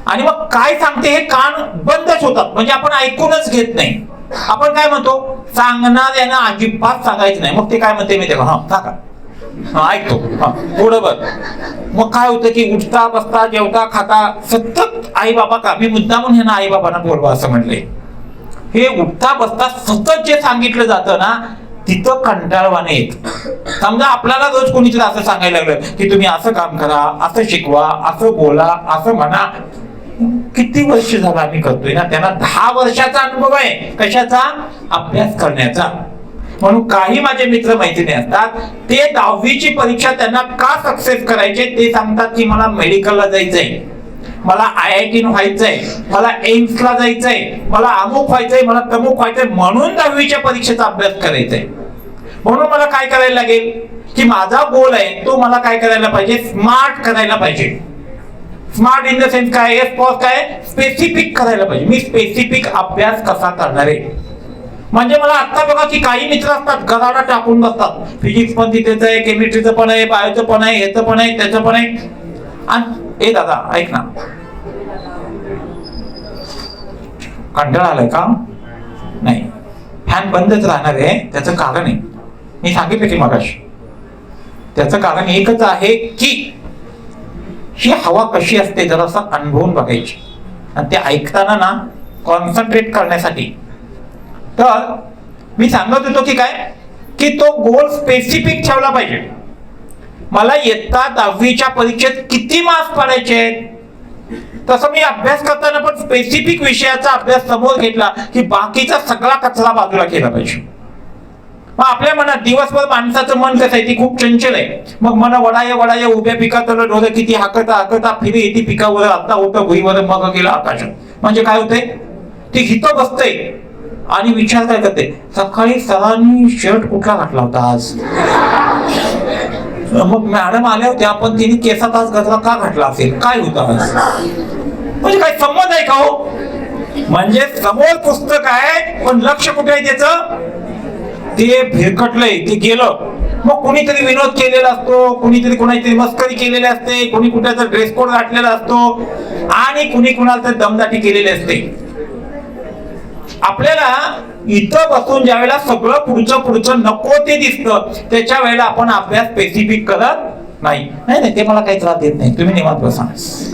आणि मग काय सांगते हे कान बंदच होतात. म्हणजे आपण ऐकूनच घेत नाही. आपण काय म्हणतो, सांगणार यांना अजिबात सांगायचं नाही. मग ते काय म्हणते मी तेव्हा, हा सांगा, ऐकतो, हा पुढं बघ. मग काय होतं की उठता बसता जेवता खाता सतत आई बाबा का, मी मुद्दामून ह्यांना आई बाबांना बोलवा असं म्हणलंय. हे उठता बसता सतत जे सांगितलं जातं ना, तिथं कंटाळवाने येत. समजा आपल्याला रोज कोणीतरी असं सांगायला लागलं की तुम्ही असं काम करा, असं शिकवा, असं बोला, असं म्हणा. किती वर्ष झालं आम्ही करतोय ना, त्यांना 10 वर्षाचा अनुभव आहे कशाचा, अभ्यास करण्याचा. म्हणून काही माझे मित्र मैत्रिणी असतात, ते 10वीची परीक्षा त्यांना का सक्सेस करायचे ते सांगतात की मला मेडिकलला जायचंय, मला IIT व्हायचंय, मला एम्सला जायचंय, मला अमुक व्हायचंय, मला तमुक व्हायचंय, म्हणून 10वीच्या परीक्षेचा अभ्यास करायचाय. म्हणून मला काय करायला लागेल की माझा गोल आहे तो मला काय करायला पाहिजे, स्मार्ट करायला पाहिजे. स्मार्ट इन द सेन्स काय, काय स्पेसिफिक करायला पाहिजे. मी स्पेसिफिक अभ्यास कसा करणार आहे. म्हणजे मला आता बघा की काही मित्र असतात गराडा टाकून बसतात, फिजिक्स पण तिथेच आहे, केमिस्ट्रीचं पण आहे, बायोचं पण आहे, याचं पण आहे, त्याचं पण आहे. आणि ए दादा ऐक ना, कंटाळा आलाय का, नाही फॅन बंदच राहणार आहे. त्याचं कारण आहे, मी सांगितलं की मगाशी, त्याचं कारण एकच आहे की ही हवा कशी असते जरासा अनुभवून बघायची. आणि ते ऐकताना ना कॉन्सन्ट्रेट करण्यासाठी. तर मी सांगत होतो की काय की तो गोल स्पेसिफिक ठेवला पाहिजे. मला इयत्ता 10वीच्या परीक्षेत किती मार्क्स पडायचे, तसं मी अभ्यास करताना पण स्पेसिफिक विषयाचा अभ्यास समोर घेतला की बाकीचा सगळा कचरा बाजूला केला पाहिजे. मग आपल्या मनात दिवसभर माणसाचं मन कसं आहे, ती खूप चंचल आहे. मग मन वडाय उभ्या पिकात डोळे किती हाकता फिरी येते पिकावर, आता होतं भुईवर, मग गेला आकाशात. म्हणजे काय होतंय, ती हिथं बसतंय आणि विचार काय करते, सकाळी सरांनी शर्ट कुठला घातला होता आज, मग मॅडम आल्या होत्या पण तिने केसात आज गजरा का घातला असेल, काय होता आज. म्हणजे काय संबंध आहे का हो. म्हणजे समोर पुस्तक आहे पण लक्ष कुठे आहे त्याचं, ते भिरकटलंय, ते गेलं. मग कुणीतरी विनोद केलेला असतो, कुणीतरी कुणाची मस्करी केलेली असते, कुणी कुठल्याचा ड्रेस कोड घातलेला असतो, आणि कुणी कुणाला तरी दमदाटी केलेली असते. आपल्याला इथं बसून ज्या वेळेला सगळं पुढचं नको ते दिसतं, त्याच्या वेळेला आपण अभ्यास स्पेसिफिक करत नाही. नाही ते मला काही त्रास देत नाही, तुम्ही निवांत बसा,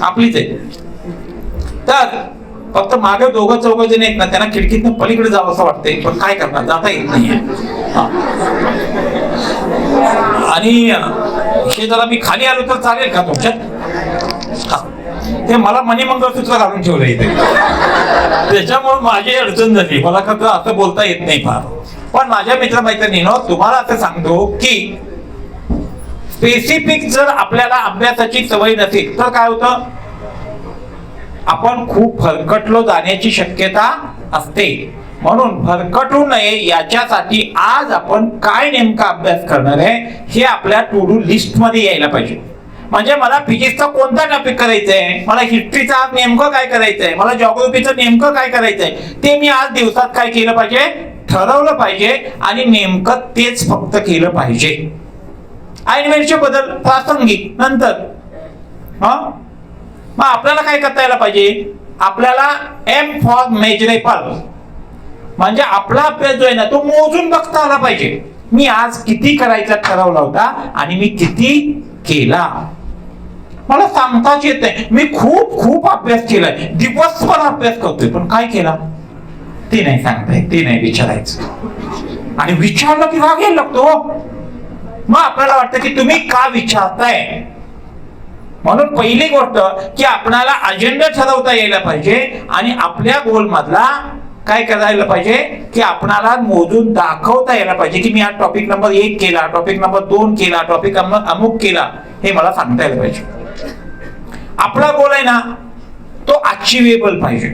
आपलीच आहे. तर फक्त मागे दोघं चौघ जण आहेत ना, त्यांना खिडकीतनं पलीकडे जावं असं वाटतंय, पण काय करणार, जाता येत नाहीये. आणि हे जरा मी खाली आलो तर चालेल का तुमच्यात, ते मला मनी मंगळसूत्र घालून ठेवलं इथे, त्याच्यामुळे माझी अडचण झाली. मला कसं असं बोलता येत नाही फार. पण माझ्या मित्रमैत्रिणींनो, तुम्हाला असं सांगतो की स्पेसिफिक जर आपल्याला अभ्यासाची सवय नसेल तर काय होतं, आपण खूप भरकटलो जाण्याची शक्यता असते. म्हणून भरकटू नये याच्यासाठी आज आपण काय नेमका अभ्यास करणार आहे हे आपल्या टू डू लिस्ट मध्ये यायला पाहिजे. म्हणजे मला फिजिक्सचा कोणता टॉपिक करायचा आहे, मला हिस्ट्रीचा नेमकं काय करायचं आहे, मला जॉग्राफीचं नेमकं काय करायचं आहे, ते मी आज दिवसात काय केलं पाहिजे, ठरवलं पाहिजे आणि नेमकं तेच फक्त केलं पाहिजे. ऐनवेळचे बदल प्रासंगिक नंतर. मग आपल्याला काय करता यायला पाहिजे, आपल्याला एम फॉर मेजरेबल म्हणजे आपला अभ्यास जो आहे ना तो मोजून बघता आला पाहिजे. मी आज किती करायचा ठरवला होता आणि मी किती केला मला सांगताच येत नाही. मी खूप खूप अभ्यास केलाय, दिवसभर अभ्यास करतोय, पण काय केला ते नाही सांगताय, ते नाही विचारायचं. आणि विचारलं की राग यायला लागतो. मग आपल्याला वाटतं की तुम्ही का विचारताय. म्हणून पहिली गोष्ट की आपल्याला अजेंडा ठरवता यायला पाहिजे आणि आपल्या गोल मधला काय करायला पाहिजे की आपल्याला मोजून दाखवता यायला पाहिजे की मी हा टॉपिक नंबर 1 केला, टॉपिक नंबर 2 केला, टॉपिक नंबर अमुक केला, हे मला सांगता यायला पाहिजे. आपला गोल आहे ना तो अचिवेबल पाहिजे.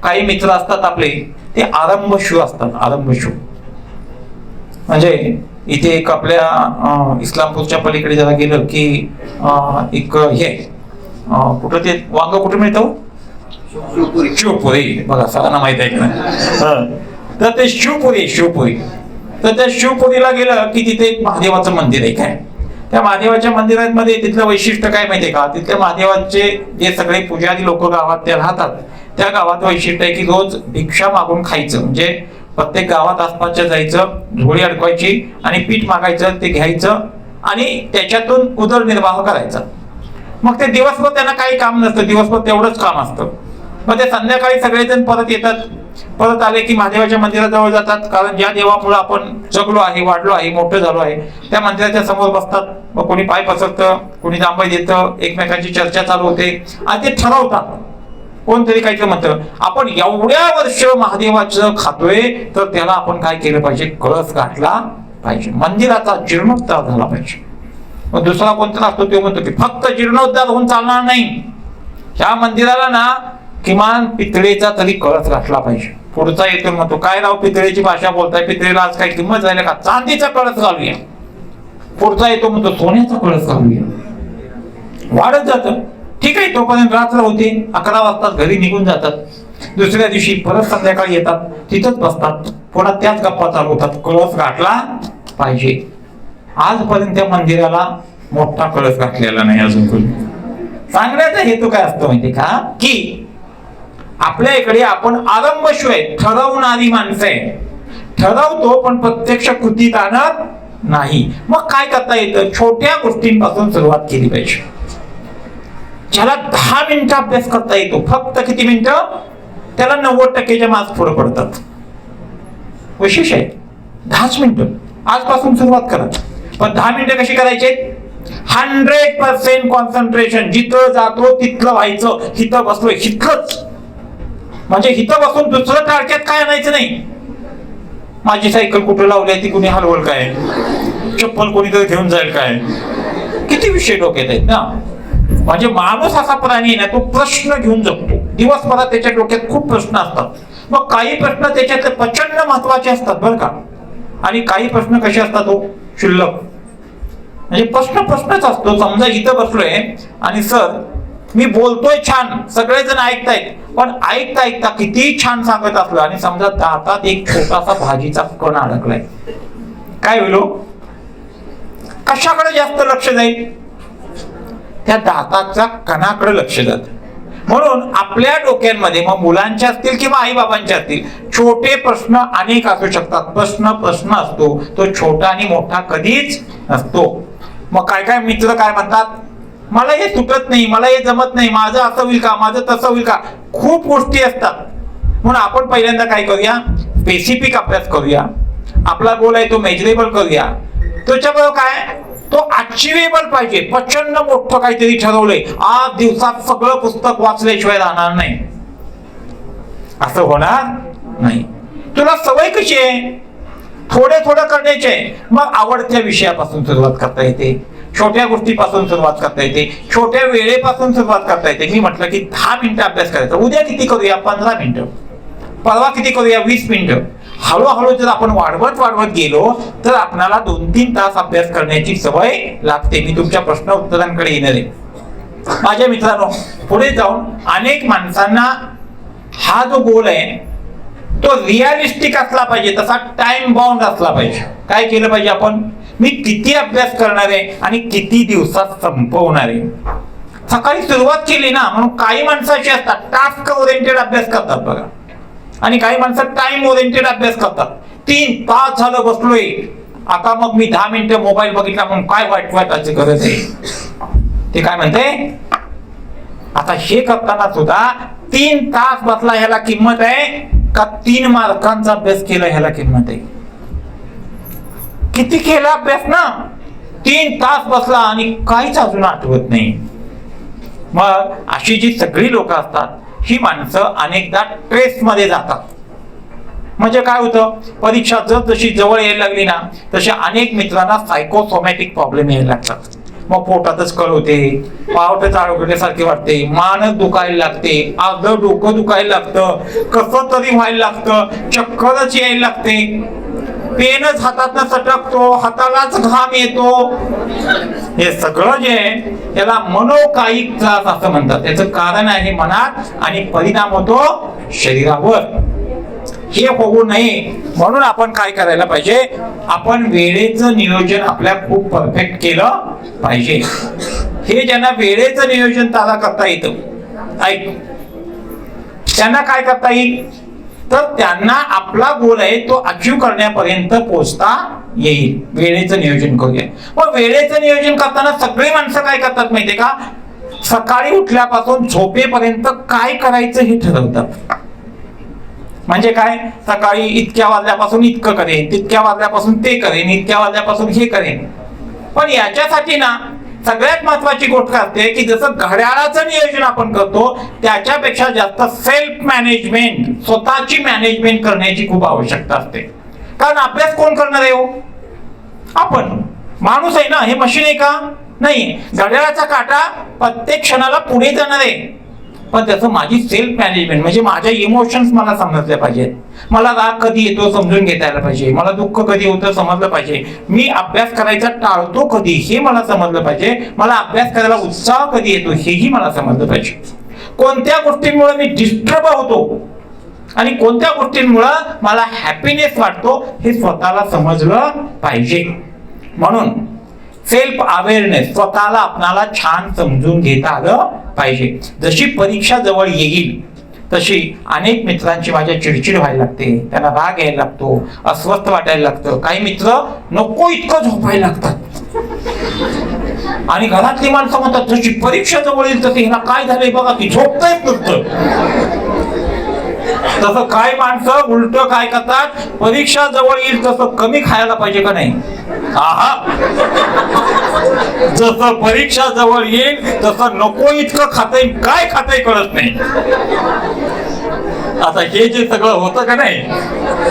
काही मित्र असतात आपले ते आरंभशू असतात, आरंभशू म्हणजे इथे एक आपल्या इस्लामपूरच्या पलीकडे जरा गेलं की एक हे कुठं ते वांग कुठे मिळतं, शिवपुरी बघा सगळ्यांना माहित आहे की तर ते शिवपुरी तर त्या शिवपुरीला गेलं की तिथे एक महादेवाचं मंदिर आहे. काय त्या महादेवाच्या मंदिरामध्ये तिथलं वैशिष्ट्य काय माहितीये का, तिथल्या महादेवाचे जे सगळे पुजारी लोक गावात ते राहतात त्या गावात वैशिष्ट्य आहे की रोज भिक्षा मागून खायचं. म्हणजे प्रत्येक गावात आसपासच्या जायचं, झोळी अडकवायची आणि पीठ मागायचं, ते घ्यायचं आणि त्याच्यातून उदरनिर्वाह करायचा. मग ते दिवसभर त्यांना काही काम नसतं, दिवसभर तेवढंच काम असतं. मग ते संध्याकाळी सगळेजण परत येतात, परत आले की महादेवाच्या मंदिराजवळ जातात, कारण ज्या देवामुळे आपण जगलो आहे, वाढलो आहे, मोठं झालो आहे त्या मंदिराच्या समोर बसतात. मग कोणी पाय पसरतं, कोणी जांभई देतं, एकमेकांची चर्चा चालू होते आणि ते ठरवतात. कोणतरी काहीतरी म्हणतं आपण एवढ्या वर्ष महादेवाचं खातोय तर त्याला आपण काय केलं पाहिजे, कळस गाठला पाहिजे, मंदिराचा जीर्णोद्धार झाला पाहिजे. मग दुसरा कोणता असतो तो म्हणतो की फक्त जीर्णोद्धार होऊन चालणार नाही, ह्या मंदिराला ना किमान पितळेचा तरी कळस गाठला पाहिजे. पुढचा येतो म्हणतो काय राव पितळेची भाषा बोलताय, पितळेला आज काही किंमत राहिली का, चांदीचा कळस घालूया. पुढचा येतो म्हणतो सोन्याचा कळस घालूया. वाढत जात. ठीक आहे, तोपर्यंत रात्र होते, 11 वाजता घरी निघून जातात. दुसऱ्या दिवशी परत संध्याकाळी येतात, तिथंच बसतात, पुन्हा त्याच गप्पा चालू होतात, कळस गाठला पाहिजे. आजपर्यंत त्या मंदिराला मोठा कळस गाठलेला नाही अजून कोणी. सांगण्याचा हेतू काय असतो माहिती का, की आपल्या इकडे आपण आरंभशू आहे, ठरवणारी माणसं आहे, ठरवतो पण प्रत्यक्ष कृतीत आणत नाही. मग काय करता येतं, छोट्या गोष्टींपासून सुरुवात केली पाहिजे. ज्याला 10 मिनिटं अभ्यास करता येतो, फक्त किती मिनिटं, त्याला 90% मार्क्स पुढे पडतात. विशेष आहे 10 मिनिटं आजपासून सुरुवात करा. पण 10 मिनिटं कशी करायचे, 100% कॉन्सन्ट्रेशन, जिथं जातो तिथलं व्हायचं. हिथं बसलोय हिथंच, म्हणजे हिथं बसून दुसरं टार्गेट काय आणायचं नाही. माझी सायकल कुठे लावली आहे ती कुणी हलवल काय, चप्पल कोणीतरी घेऊन जाईल काय, किती विषय डोक्यात आहेत ना. म्हणजे माणूस असा प्राणी ना तो प्रश्न घेऊन जगतो. दिवसभरात त्याच्या डोक्यात खूप प्रश्न असतात. मग काही प्रश्न त्याच्यात प्रचंड महत्वाचे असतात बरं का, आणि काही प्रश्न कसे असतात हो, क्षुल्लक. म्हणजे प्रश्नच असतो. समजा इथं बसलोय आणि सर मी बोलतोय छान, सगळेजण ऐकतायत, पण ऐकता ऐकता किती छान सांगत असलं आणि समजा दातात एक छोटासा भाजीचा कण अडकलाय, काय होईल, कशाकडे जास्त लक्ष जाईल, त्या दाताच्या कणाकडे लक्ष जात. म्हणून आपल्या डोक्यांमध्ये मग मुलांचे असतील किंवा आई बाबांचे असतील, छोटे प्रश्न अनेक असू शकतात. प्रश्न असतो तो छोटा आणि मोठा कधीच नसतो. मग काय काय मित्र काय म्हणतात, मला हे सुटत नाही, मला हे जमत नाही, माझं असं होईल का, माझं तसं होईल का, खूप गोष्टी असतात. म्हणून आपण पहिल्यांदा काय करूया, स्पेसिफिक अभ्यास करूया. आपला गोल आहे तो मेजरेबल करूया. त्याच्याबरोबर काय, तो अचिवेबल पाहिजे. प्रचंड मोठं काहीतरी ठरवलंय, आज दिवसात सगळं पुस्तक वाचल्याशिवाय राहणार नाही, असं होणार नाही. तुला सवय कशी आहे, थोडे करण्याचे. मग आवडत्या विषयापासून सुरुवात करता येते. छोट्या गोष्टीपासून सुरुवात करता येते, छोट्या वेळेपासून सुरुवात करता येते. मी म्हटलं की 10 मिनिटं अभ्यास करायचा, उद्या किती करूया 15 मिनिटं, परवा किती करूया 20 मिनिटं. हळूहळू जर आपण वाढवत गेलो तर आपल्याला 2-3 तास अभ्यास करण्याची सवय लागते. मी तुमच्या प्रश्न उत्तरांकडे येणार आहे. माझ्या मित्रांनो, पुढे जाऊन अनेक माणसांना हा जो गोल आहे तो रिअलिस्टिक असला पाहिजे, तसा टाइम बाउंड असला पाहिजे. काय केलं पाहिजे आपण, मी किती अभ्यास करणार आहे आणि किती दिवसात संपवणार आहे. सकाळी सुरुवात केली ना, म्हणून काही माणसं अशी असतात टास्क ओरिएंटेड अभ्यास करतात बघा, आणि काही माणसं टाइम ओरिएंटेड अभ्यास करतात. 3 तास झालं बसलोय, आता मग मी 10 मिनिटं मोबाईल बघितला म्हणून काय वाईट वाटायची गरज आहे. ते काय म्हणते, आता हे करताना सुद्धा 3 तास बसला ह्याला किंमत आहे का 3 मार्कांचा अभ्यास केला ह्याला किंमत आहे. किती केला अभ्यास ना, 3 तास बसला आणि काहीच अजून आठवत नाही. मग अशी जी सगळी लोक असतात ही माणसं अनेकदा स्ट्रेस मध्ये जातात. म्हणजे काय होतं, परीक्षा जशी जवळ यायला लागली ना तसे अनेक मित्रांना सायकोसोमॅटिक प्रॉब्लेम यायला लागतात. मग पोटातच कळ होते, पावटे चाळवल्यासारखे वाटते, मानच दुखायला लागते, अर्ध डोकं दुखायला लागतं, कसं तरी व्हायला लागतं, चक्करच यायला लागते, पेनच हातातनं सटकतो, हातालाच घाम येतो. हे सगळं जे आहे त्याला मनोकायिक त्रास असं म्हणतात. त्याचं कारण आहे मनात आणि परिणाम होतो शरीरावर. हे होऊ नये म्हणून आपण काय करायला पाहिजे, आपण वेळेचं नियोजन आपल्या खूप परफेक्ट केलं पाहिजे. हे ज्यांना वेळेचं नियोजन ताजा करता येतं, ऐक, त्यांना काय करता येईल, तर त्यांना आपला गोल आहे तो अचीव करण्यापर्यंत पोहोचता येईल. वेळेचं नियोजन करूया. मग वेळेचं नियोजन करताना सगळी माणसं काय करतात माहितीये का, सकाळी उठल्यापासून झोपेपर्यंत काय करायचं हे ठरवतात. म्हणजे काय, सकाळी इतक्या वाजल्यापासून इतकं करेन, तितक्या वाजल्यापासून ते करेन, इतक्या वाजल्यापासून हे करेन. पण याच्यासाठी ना सगळ्यात महत्वाची गोष्ट असते की जसं घड्याळाचं नियोजन आपण करतो त्याच्यापेक्षा जास्त सेल्फ मॅनेजमेंट, स्वतःची मॅनेजमेंट करण्याची खूप आवश्यकता असते. कारण अभ्यास कोण करणार आहे हो, आपण. माणूस आहे ना, हे मशीन आहे का, नाही. घड्याळाचा काटा प्रत्येक क्षणाला पुढे जाणार आहे, पण त्याचं माझी सेल्फ मॅनेजमेंट म्हणजे माझ्या इमोशन्स मला समजले पाहिजेत. मला राग कधी येतो समजून घेता यायला पाहिजे, मला दुःख कधी होतं समजलं पाहिजे, मी अभ्यास करायचा टाळतो कधी हे मला समजलं पाहिजे, मला अभ्यास करायला उत्साह कधी येतो हेही मला समजलं पाहिजे. कोणत्या गोष्टींमुळे मी डिस्टर्ब होतो आणि कोणत्या गोष्टींमुळे मला हॅपीनेस वाटतो हे स्वतःला समजलं पाहिजे. म्हणून सेल्फ अवेअरनेस, स्वतःला आपणाला छान समजून घेता आलं पाहिजे. जशी परीक्षा जवळ येईल तशी अनेक मित्रांची माझ्या चिडचिड व्हायला लागते, त्यांना राग यायला लागतो, अस्वस्थ वाटायला लागतं. काही मित्र नको इतकं झोपायला लागतात आणि घरातली माणसं म्हणतात जशी परीक्षा जवळ येईल तसे ह्याला काय झालंय बघा की झोपताय नुसतं. तसं काय माणसं उलट काय करतात, परीक्षा जवळ येईल तसं कमी खायला पाहिजे का नाही. जसं परीक्षा जवळ येईल तसं नको इतकं खाताय, काय खाताय कळत नाही. आता हे जे सगळं होतं का नाही,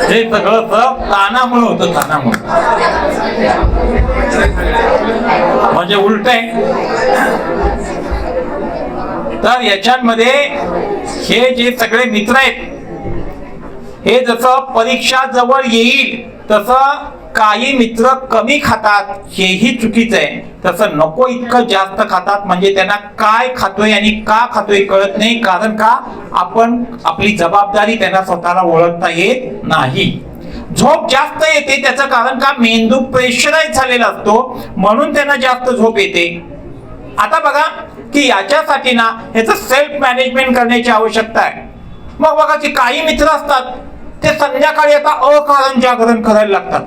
हे सगळं ताणामुळे होतं, ताणामुळे. म्हणजे उलट आहे. तर याच्यामध्ये हे जे सगळे मित्र आहेत हे जसं परीक्षा जवळ येईल तसं काही मित्र कमी खातात, हेही चुकीचं आहे. तसं नको इतकं जास्त खातात, म्हणजे त्यांना काय खातोय आणि का खातोय कळत नाही. कारण का, आपण आपली जबाबदारी त्यांना स्वतःला ओळखता येत नाही. झोप जास्त येते त्याचं कारण का, मेंदू प्रेशराईज झालेला असतो म्हणून त्यांना जास्त झोप येते. आता बघा की याच्यासाठी ना ह्याचं सेल्फ मॅनेजमेंट करण्याची आवश्यकता आहे. मग बघा की काही मित्र असतात ते संध्याकाळी आता अकारण जागरण करायला लागतात.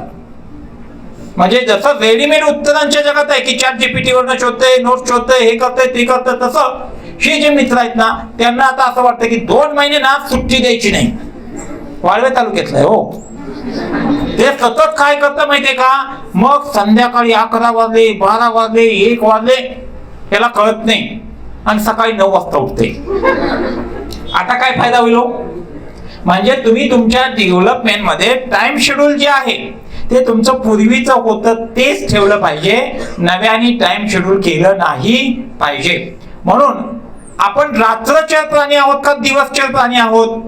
म्हणजे जसं रेडीमेड उत्तरांच्या जगात आहे की ChatGPT वरनं शोधतंय, नोट्स शोधतंय, हे करतंय ते करतंय, तसं हे जे मित्र आहेत ना त्यांना आता असं वाटतं की 2 महिने ना सुट्टी द्यायची नाही. वाळवे तालुक्यातलं आहे हो. ते सतत काय करतं माहितीये का, मग संध्याकाळी 11 वाजले, 12 वाजले, 1 वाजले याला कळत नाही आणि सकाळी 9 वाजता उठते. आता काय फायदा होईल? म्हणजे तुम्ही तुमच्या डेव्हलपमेंट मध्ये टाइम शेड्यूल जे आहे ते तुमचं पूर्वीचं होतं तेच ठेवलं पाहिजे, नव्याने टाइम शेड्यूल केलं नाही पाहिजे. म्हणून आपण रात्रचर प्राणी आहोत का दिवसचर प्राणी आहोत?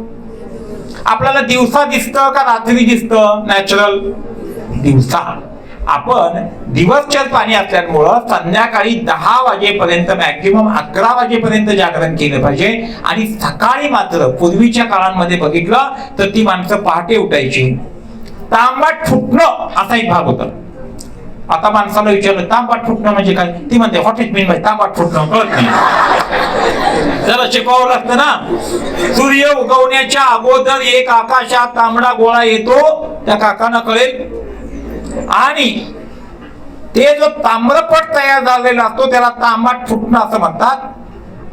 आपल्याला दिवसा दिसतं का रात्री दिसतं? नॅचरल दिवसा. आपण दिवसचर प्राणी असल्यामुळं संध्याकाळी 10 वाजेपर्यंत मॅक्झिमम 11 वाजेपर्यंत जागरण केलं पाहिजे. आणि सकाळी मात्र पूर्वीच्या काळांमध्ये बघितलं तर ती माणसं पहाटे उठायची. तांबाट फुटणं असा एक भाग होता. आता माणसाला विचारलं तांबाट फुटणं म्हणजे काय, ती म्हणते व्हॉट इट मीन बाय तांबाट फुटणं, कळत नाही. जरा शिकवावं लागतं ना. सूर्य उगवण्याच्या अगोदर एक आकाशात तांबडा गोळा येतो, त्या काकांना कळेल. आणि ते जो ताम्रपट तयार झालेला असतो त्याला तांबाट फुटणं असं म्हणतात.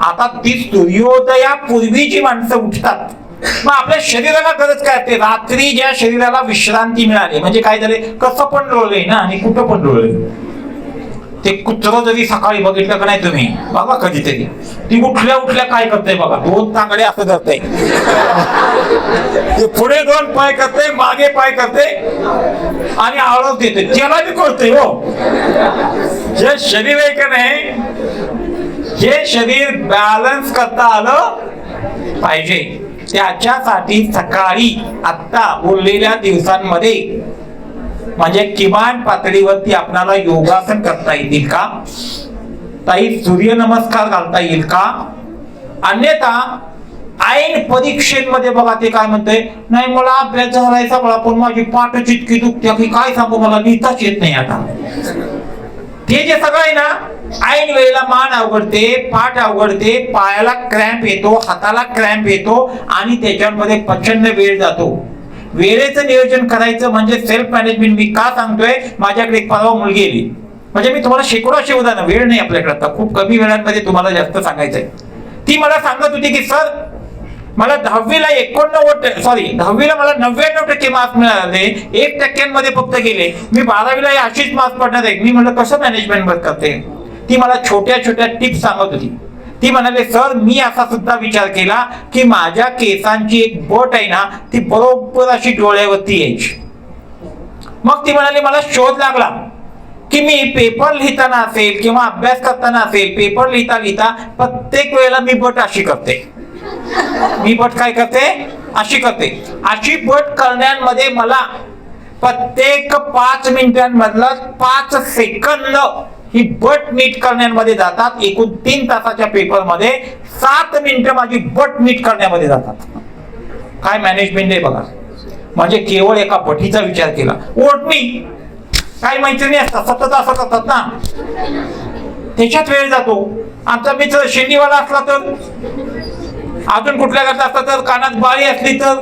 आता ती सूर्योदयापूर्वी जी माणसं उठतात, मग आपल्या शरीराला गरज काय असते? रात्री ज्या शरीराला विश्रांती मिळाली म्हणजे काय झाले, कसं पण डोळले ना आणि कुठं पण डोळले. ते कुत्र जरी सकाळी बघितलं का नाही तुम्ही बघा कधीतरी, ती उठल्या उठल्या काय करते बघा, 2 तांगडे असं करते, पुढे 2 पाय करते, मागे पाय करते आणि आळस देते. त्याला बी कळते हो, जे शरीर आहे का नाही, हे शरीर बॅलन्स करता आलं पाहिजे. त्याच्यासाठी सकाळी आत्ता बोललेल्या दिवसांमध्ये म्हणजे किमान पातळीवरती आपल्याला योगासन करता येतील का? ताई सूर्य नमस्कार घालता येईल का? अन्यथा ऐन परीक्षेमध्ये बघा ते काय म्हणते, नाही मला अभ्यास झालाय सगळा पण माझी पाठच इतकी दुखते की काय सांगू, मला लिहिताच येत नाही. आता ते जे सगळं आहे ना, ऐन वेळेला मान अवघडते, पाठ अवघडते, पायाला क्रॅम्प येतो, हाताला क्रॅम्प येतो आणि त्याच्यामध्ये प्रचंड वेळ जातो. वेळेचं नियोजन करायचं म्हणजे सेल्फ मॅनेजमेंट. मी का सांगतोय, माझ्याकडे एक परवा मुलगी आली, म्हणजे मी तुम्हाला शेकडो अशी उदाहरणं, वेळ नाही आपल्याकडे आता, खूप कमी वेळांमध्ये तुम्हाला जास्त सांगायचंय. ती मला सांगत होती की सर मला 10वीला 10वीला मला 99% मार्क्स मिळाले, 1% फक्त गेले. मी 12वीला अशीच मार्क्स पडणार आहे. मी म्हणलं कसं मॅनेजमेंट करते? ती मला छोट्या छोट्या टिप्स सांगत होती. ती म्हणाले सर मी असा सुद्धा विचार केला की माझ्या केसांची एक बोट आहे ना, ती बरोबर अशी डोळ्यावरती यायची. मग ती म्हणाली मला शोध लागला की मी पेपर लिहिताना असेल किंवा अभ्यास करताना असेल, पेपर लिहिता लिहिता प्रत्येक वेळेला मी बोट अशी करते. मी बोट काय करते? अशी करते. अशी बोट करण्यामध्ये मला प्रत्येक 5 मिनिटांमधला 5 सेकंद ही बट नीट करण्यामध्ये जातात. एकूण 3 तासाच्या पेपरमध्ये 7 मिनिटं माझी बट नीट करण्यामध्ये जातात. काय मॅनेजमेंट आहे बघा. म्हणजे केवळ एका बटीचा विचार केला. ओढणी काही मैत्रिणी असतात सतत असं करतात ना, त्याच्यात वेळ जातो. आमचा मित्र शेंडीवाला असला तर, अजून कुठल्या करता असला तर, कानात बाळी असली तर,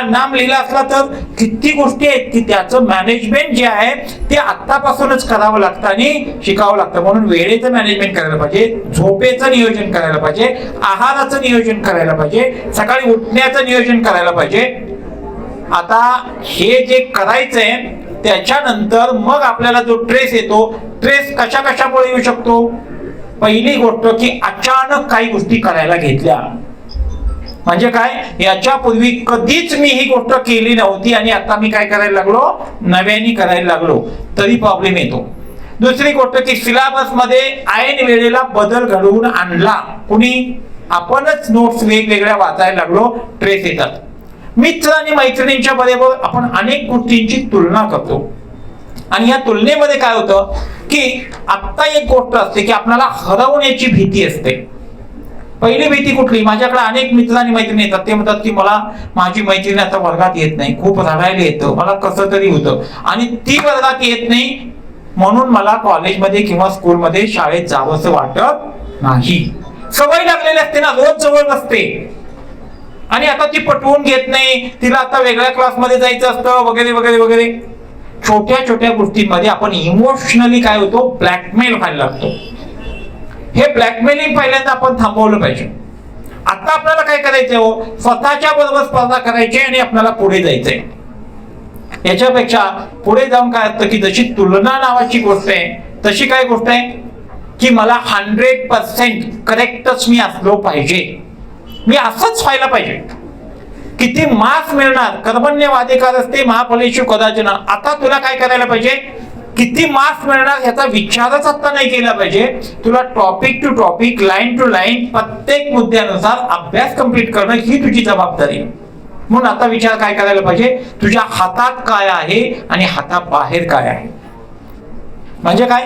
नाम लिहिलं असला तर, किती गोष्टी आहेत की त्याचं मॅनेजमेंट जे आहे ते आत्तापासूनच करावं लागतं आणि शिकावं लागतं. म्हणून वेळेचं मॅनेजमेंट करायला पाहिजे, झोपेचं नियोजन करायला पाहिजे, आहाराचं नियोजन करायला पाहिजे, सकाळी उठण्याचं नियोजन करायला पाहिजे. आता हे जे करायचंय त्याच्यानंतर मग आपल्याला जो ट्रेस येतो, ट्रेस कशा कशामुळे येऊ शकतो? पहिली गोष्ट की अचानक काही गोष्टी करायला घेतल्या. म्हणजे काय, याच्यापूर्वी कधीच मी ही गोष्ट केली नव्हती आणि आता मी काय करायला लागलो, नव्याने करायला लागलो, तरी प्रॉब्लेम येतो. दुसरी गोष्ट की सिलेबस मध्ये ऐन वेळेला बदल घडवून आणला कुणी, आपणच नोट्स वेगवेगळ्या वाचायला लागलो, ट्रेस येतात. मित्र आणि मैत्रिणींच्या बरोबर आपण अनेक गोष्टींची तुलना करतो आणि या तुलनेमध्ये काय होतं की आता एक गोष्ट असते की आपल्याला हरवण्याची भीती असते. पहिली भीती कुठली? माझ्याकडे अनेक मित्र आणि मैत्रिणी येतात, ते म्हणतात की मला माझी मैत्रिणी आता वर्गात येत नाही, खूप रडायला येतं, मला कसं तरी होतं आणि ती वर्गात येत नाही म्हणून मला कॉलेजमध्ये किंवा स्कूलमध्ये शाळेत जावंसं वाटत नाही. सवय लागलेली असते ना, रोज जवळ नसते आणि आता ती पटवून घेत नाही, तिला आता वेगळ्या क्लासमध्ये जायचं असतं वगैरे वगैरे वगैरे. छोट्या छोट्या गोष्टींमध्ये आपण इमोशनली काय होतो, ब्लॅकमेल व्हायला लागतो. हे ब्लॅकमेलिंग पहिल्यांदा आपण थांबवलं पाहिजे. आता आपल्याला काय करायचंय हो, स्वतःच्या बरोबर स्पर्धा करायची आणि आपल्याला पुढे जायचंय. याच्यापेक्षा पुढे जाऊन काय असतं की जशी तुलना नावाची गोष्ट आहे तशी काय गोष्ट आहे की मला 100% करेक्टच मी असलो पाहिजे, मी असंच व्हायला पाहिजे. किती मार्क्स मिळणार, कर्मण्यवाधिकारस्ते मा फलेषु कदाचन. आता तुला काय करायला पाहिजे, किती मार्क्स मिळणार याचा विचारच आता नाही केला पाहिजे. तुला topic to topic, line to line, प्रत्येक मुद्द्यानुसार अभ्यास कंप्लीट करणं ही तुझी जबाबदारी. म्हणून आता विचार काय करायला पाहिजे, तुझ्या हातात काय आहे आणि हाताबाहेर काय आहे. म्हणजे काय,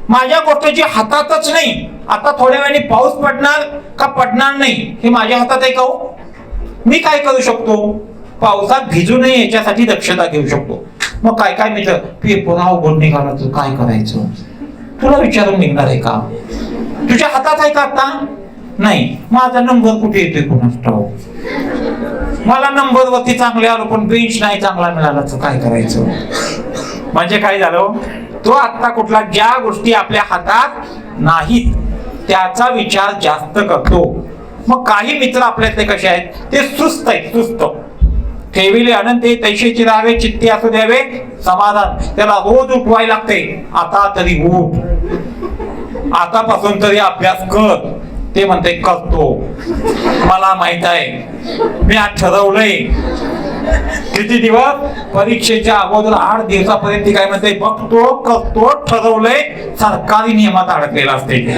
माझ्या गोष्टीची हातातच नाही, आता थोड्या वेळाने पाऊस पडणार का पडणार नाही हे माझ्या हातात आहे का हो. मी काय करू शकतो, पावसात भिजू नये याच्यासाठी दक्षता घेऊ शकतो. मग काय काय मित्र, पेपर अवघड निघाला तर काय करायचं, तुला विचारून निघणार आहे का, तुझ्या हातात आहे का आता नाही. माझा नंबर कुठे येतोय कोणास ठाऊक, मला नंबर वरती चांगले आलो पण बेंच नाही चांगला मिळाला तर काय करायचं. म्हणजे काय झालं, तो आता कुठला ज्या गोष्टी आपल्या हातात नाहीत त्याचा विचार जास्त करतो. मग काही मित्र आपल्यातले कसे आहेत, ते सुस्त आहेत, सुस्त. ठेविले अनंत तैशेची राहावे, चित्ते असू द्यावे समाधान. त्याला रोज उठवायला लागते, आता तरी उठ, आतापासून तरी अभ्यास कर. ते म्हणते करतो, मला माहित आहे, मी आज ठरवलंय. किती दिवस, परीक्षेच्या अगोदर 8 दिवसापर्यंत काय म्हणते, बघतो करतो ठरवलंय. सरकारी नियमात अडकलेला असते ते.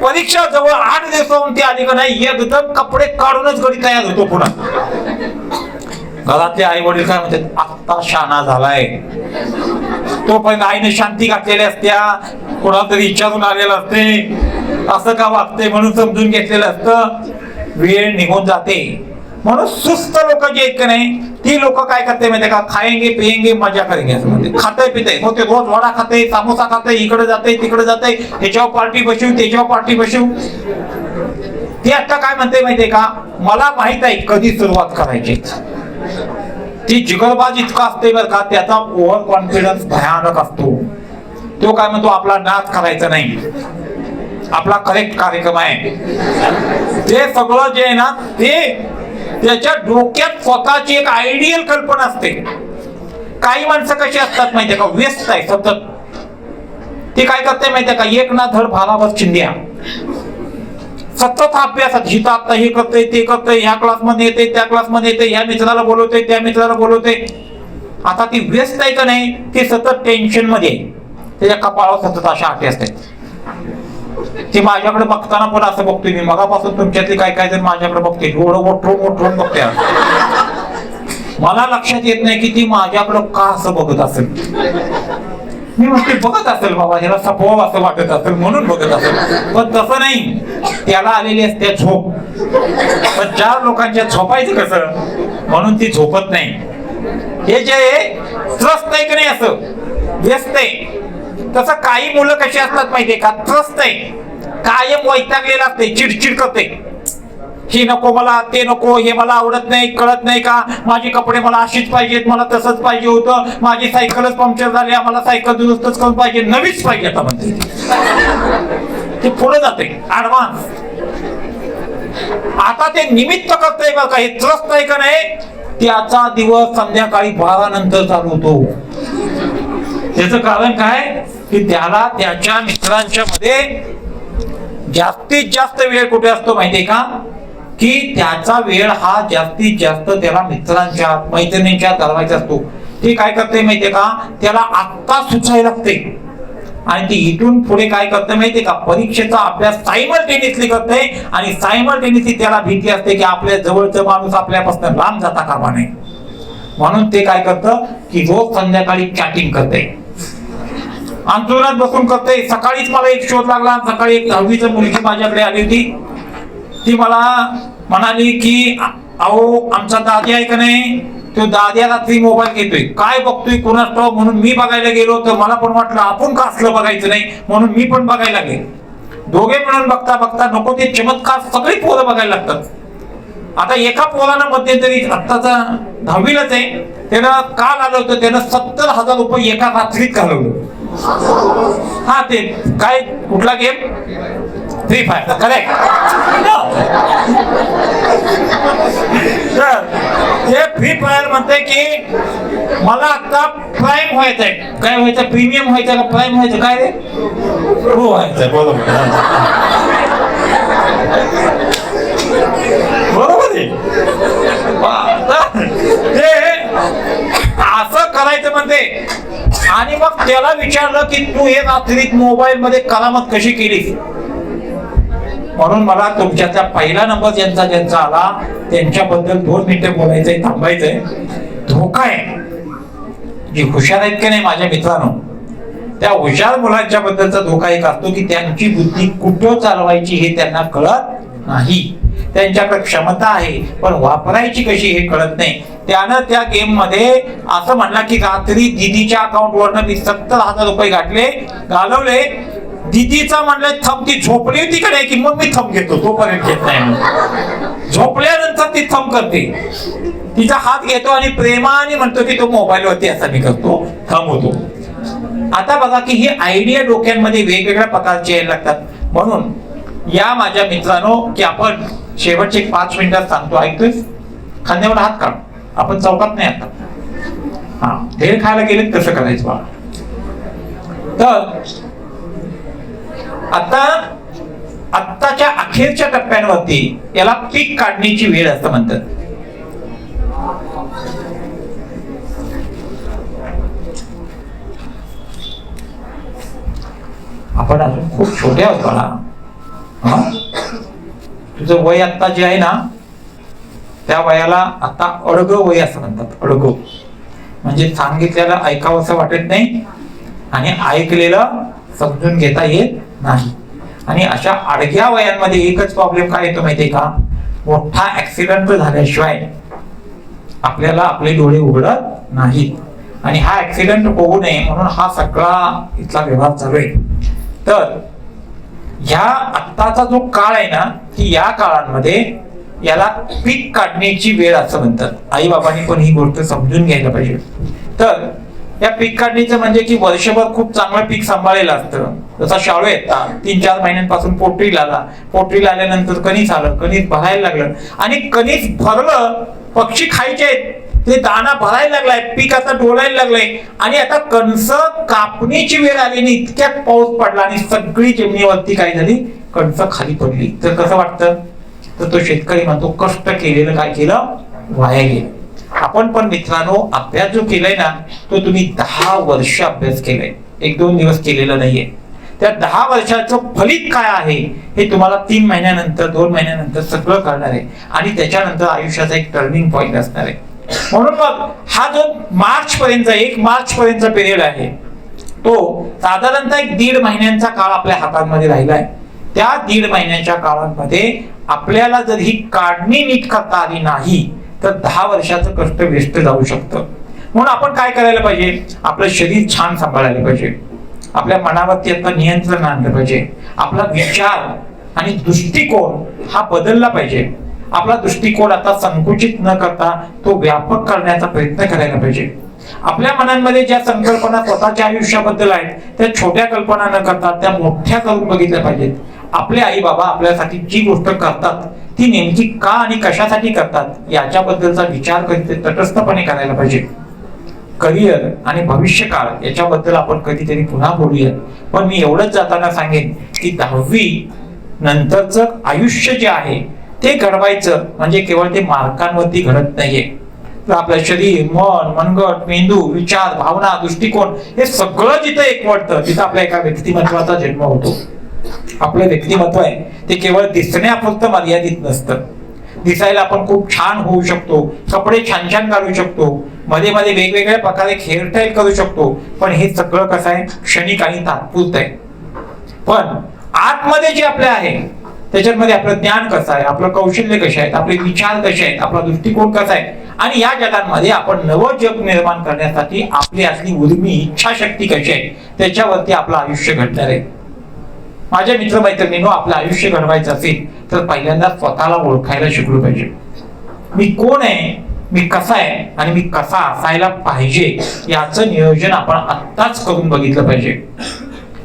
परीक्षा जवळ 8 दिवसाहून ती आली का नाही, एकदम कपडे काढूनच घरी तयार होतो पुन्हा. घरातले आई वडील काय म्हणतात, आत्ता शाना झालाय. तोपर्यंत आईने शांती घातलेली असत्या, कोणाला तरी विचारून आलेलं असते, असं का वागते म्हणून समजून घेतलेलं असतं. वेळ निघून जाते. म्हणून सुस्त लोक जे आहेत का नाही, ती लोक काय करते माहिती का, खाएंगे पिएंगे मजा करेंगे असं म्हणते. खाते पिते होते, रोज वडा खाते, समोसा खाते, इकडे जाते तिकडे जाते, ह्याच्यावर पार्टी बसवू त्याच्यावर पार्टी बसवू. ती आता काय म्हणते माहितीये का, मला माहित आहे कधी सुरुवात करायची. ती जिगरबाज इतका असते बरं का, त्याचा ओव्हर कॉन्फिडन्स भयानक असतो. तो काय म्हणतो, आपला नाच करायचा नाही, आपला करेक्ट कार्यक्रम आहे. ते सगळं जे आहे ना, ते त्याच्या डोक्यात स्वतःची एक आयडियल कल्पना असते. काही माणसं कशी असतात माहितीये का, व्यस्त आहे सतत. ती काय करते माहितीये का, एक ना धड भाराभर चिंध्या, सतत अभ्यासात. हिता आता हे करते ते करते, ह्या क्लासमध्ये येते त्या क्लासमध्ये येते, ह्या मित्राला बोलवते त्या मित्राला बोलवते. आता ती व्यस्त आहे का नाही, ती सतत टेन्शन मध्ये, त्याच्या कपाळावर सतत अशा आटे असते. ती माझ्याकडे बघताना पण असं बघतोय मी, मगापासून तुमच्यातली काय काय जण माझ्याकडे बघते, डोळं मोठून बघते. मला लक्षात येत नाही की ती माझ्याकडे का असं बघत असेल. मी म्हणते बघत असेल बाबा, ह्याला सपवाव असं वाटत असेल म्हणून बघत असेल, पण तसं नाही. त्याला आलेली असते झोप. पण 4 लोकांच्या झोपायचं कसं, म्हणून ती झोपत नाही. हे जे त्रस्त आहे की नाही, असं व्यस्त आहे. तसं काही मुलं कशी असतात माहितीये का, त्रस्त आहे, कायम वैतागलेलं असते, चिडचिड करते. हे नको मला, ते नको, हे मला आवडत नाही, कळत नाही का, माझे कपडे मला अशीच पाहिजेत, मला तसंच पाहिजे होतं, माझी सायकलच पंक्चर झाली, आम्हाला सायकल दुरुस्तच करून पाहिजे, नवीच पाहिजे आता म्हणते. ते पुढे जाते ऍडव्हान्स. आता ते निमित्त करतंय बघा, हे त्रस्त आहे का नाही, त्याचा दिवस संध्याकाळी 12 नंतर चालू होतो. त्याचं कारण काय की त्याला त्याच्या मित्रांच्या मध्ये जास्तीत जास्त वेळ कुठे असतो माहितीये का, की त्याचा वेळ हा जास्तीत जास्त त्याला मित्रांच्या मैत्रिणींच्या घालवायचा असतो. ते काय करते माहितीये का, त्याला आत्ता सुचायला लागते. आणि ती इथून पुढे काय करते माहितीये का, परीक्षेचा अभ्यास सायमल्टेनियसली करते. आणि सायमल्टेनियसली त्याला भीती असते की आपल्या जवळचा माणूस आपल्यापासून लांब जाता कामा नये. म्हणून ते काय करतं की रोज संध्याकाळी चॅटिंग करते, अंतरुणात बसून करते. सकाळीच मला एक शोध लागला. सकाळी एक 10वीची मुलगी माझ्याकडे आली होती. ती मला म्हणाली की अहो आमचा दादी आहे का नाही, तो दाद्या रात्री मोबाईल घेतोय, काय बघतोय कोणास ठाऊक. म्हणून मी बघायला गेलो तर मला पण वाटलं आपण का असलं बघायचं नाही, म्हणून मी पण बघायला गेले. दोघे मिळून बघता बघता नको ते चमत्कार सगळी पोरं बघायला लागतात. आता एका पोरानं मध्यंतरी आत्ताचा 10वीलाच आहे, त्यानं काल आलं होतं, त्यानं 70,000 रुपये एका रात्रीत घालवलं. हा ते काय कुठला गेम, फ्री फायर, करेक्ट. हे फ्री फायर म्हणते की मला आता प्राईम व्हायचंय. काय व्हायचं, प्रीमियम व्हायचं का प्राईम व्हायचं, काय रे प्रो व्हायचं. बरोबर बरोबर आहे. असं करायचं म्हणते. आणि मग त्याला विचारलं की तू हे रात्रीत मोबाईल मध्ये करामत कशी केली. म्हणून मला तुमच्याचा पहिला नंबर ज्यांचा आला त्यांच्याबद्दल 2 मिनिटं बोलायचंय, थांबायचंय. धोका आहे. जी हुशार आहेत की नाही माझ्या मित्रांनो, त्या हुशार मुलांच्या बद्दलचा धोका एक असतो की त्यांची बुद्धी कुठं चालवायची हे त्यांना कळत नाही. त्यांच्याकडे क्षमता आहे पण वापरायची कशी हे कळत नाही. त्यानं त्या गेम मध्ये असं म्हणला की रात्री दिदीच्या अकाउंट वरनं मी 70,000 रुपये घालवले. दिदीचा म्हणलं थंब, ती झोपली होती का नाही की मग मी थंब घेतो, तोपर्यंत घेत नाही. झोपल्यानंतर ती थंब करते, तिचा हात घेतो आणि प्रेमाने म्हणतो की तो मोबाईल वरती असा मी करतो, थंब होतो. आता बघा की ही आयडिया डोक्यांमध्ये वेगवेगळ्या प्रकारचे यायला लागतात. म्हणून या माझ्या मित्रांनो की आपण शेवटचे 5 मिनिटात सांगतो, ऐकतोय? खांद्यावर हात काढ, आपण चौकात नाही आता. हा, भेळ खायला गेले कसं करायचं बा. तर आत्ताच्या अखेरच्या टप्प्यांवरती याला पीक काढण्याची वेळ असं म्हणतात. आपण अजून खूप छोटे आहोत बाळा. तुझं वय आता जे आहे ना त्या वयाला आता अडग वय असं म्हणतात. अडग म्हणजे सांगितलेलं ऐकावं असं वाटत नाही आणि ऐकलेलं समजून घेता येत नाही. आणि अशा अडग्या वयांमध्ये एकच प्रॉब्लेम काय येतो माहितीये का, मोठा ऍक्सिडेंट झाल्याशिवाय आपल्याला आपले डोळे उघडत नाहीत. आणि हा ऍक्सिडेंट होऊ नये म्हणून हा सगळा इथला व्यवहार चालू आहे. तर ह्या आत्ताचा जो काळ आहे ना की या काळांमध्ये याला पीक काढण्याची वेळ असं म्हणतात. आई बाबांनी पण ही गोष्ट समजून घ्यायला पाहिजे. तर या पीक काढणीचं म्हणजे की वर्षभर खूप चांगलं पीक सांभाळलेलं असतं. जसा शाळू येतात 3-4 महिन्यांपासून पोटरीला आला, पोटरीला आल्यानंतर कणीस आलं, कणीस भरायला लागलं आणि कणीस भरलं, पक्षी खायचे, ते दाणा भरायला लागलाय, पीक आता डोलायला लागलंय आणि आता कणस कापणीची वेळ आली आणि इतक्यात पाऊस पडला आणि सगळी जमिनीवरती काय झाली, कणस खाली पडली. तर कसं वाटतं, तर तो शेतकरी म्हणतो कष्ट केलेलं काय केलं, वाया गेलं. आपण पण मित्रांनो अभ्यास जो केलाय ना तो तुम्ही 10 वर्ष अभ्यास केलाय, 1-2 दिवस केलेला नाहीये. त्या 10 वर्षाचं फलित काय आहे हे तुम्हाला 3 महिन्यानंतर 2 महिन्यानंतर सगळं कळणार आहे आणि त्याच्यानंतर आयुष्याचा एक टर्निंग पॉइंट असणार आहे. म्हणून मग हा जो 1 मार्च पर्यंतचा पिरियड आहे तो साधारणतः 1.5 महिन्यांचा काळ आपल्या हातांमध्ये राहिलाय. त्या 1.5 महिन्याच्या काळामध्ये आपल्याला जर ही काढणी नीट करता आली नाही तर 10 वर्षाचं कष्ट वेस्ट जाऊ शकतं. म्हणून आपण काय करायला पाहिजे, आपलं शरीर छान सांभाळायला पाहिजे, आपल्या मनावरती आता नियंत्रण आणलं पाहिजे, आपला विचार आणि दृष्टिकोन हा बदलला पाहिजे. आपला दृष्टिकोन आता संकुचित न करता तो व्यापक करण्याचा प्रयत्न करायला पाहिजे. आपल्या मनांमध्ये ज्या संकल्पना स्वतःच्या आयुष्याबद्दल आहेत त्या छोट्या कल्पना न करता त्या मोठ्या करून बघितल्या पाहिजेत. आपले आई बाबा आपल्यासाठी जी गोष्ट करतात ती नेमकी का आणि कशासाठी करतात याच्याबद्दलचा विचार कधी तटस्थपणे करायला पाहिजे. करिअर आणि भविष्यकाळ याच्याबद्दल आपण कधीतरी पुन्हा बोलूया. पण मी एवढंच जाताना सांगेन की 10वी नंतरचं आयुष्य जे आहे ते घडवायचं म्हणजे केवळ ते मार्कांवरती घडत नाहीये. तर आपलं शरीर, मन, मनगट, मेंदू, विचार, भावना, दृष्टिकोन हे सगळं जिथं एकवटतं तिथं आपल्या एका व्यक्तिमत्वाचा जन्म होतो. आपलं व्यक्तिमत्व आहे ते केवळ दिसण्यापुरतं मर्यादित नसतं. दिसायला आपण खूप छान होऊ शकतो, कपडे छान छान घालू शकतो, मध्ये मध्ये वेगवेगळ्या प्रकारे हेअरस्टाईल करू शकतो, पण हे सगळं कसं आहे, क्षणिक आणि तात्पुरतं आहे. पण आतमध्ये जे आपले आहे त्याच्यामध्ये आपलं ज्ञान कसं आहे, आपलं कौशल्य कसे आहेत, आपले विचार कसे आहेत, आपला दृष्टिकोन कसा आहे आणि या जगांमध्ये आपण नवं जग निर्माण करण्यासाठी आपली असली उर्मी इच्छाशक्ती कशी आहे त्याच्यावरती आपलं आयुष्य घडणार आहे. माझ्या मित्रमैत्रिणींनो, आपलं आयुष्य घडवायचं असेल तर पहिल्यांदा स्वतःला ओळखायला शिकलो पाहिजे. मी कोण आहे, मी कसा आहे आणि मी कसा असायला पाहिजे याचं नियोजन आपण आत्ताच करून बघितलं पाहिजे.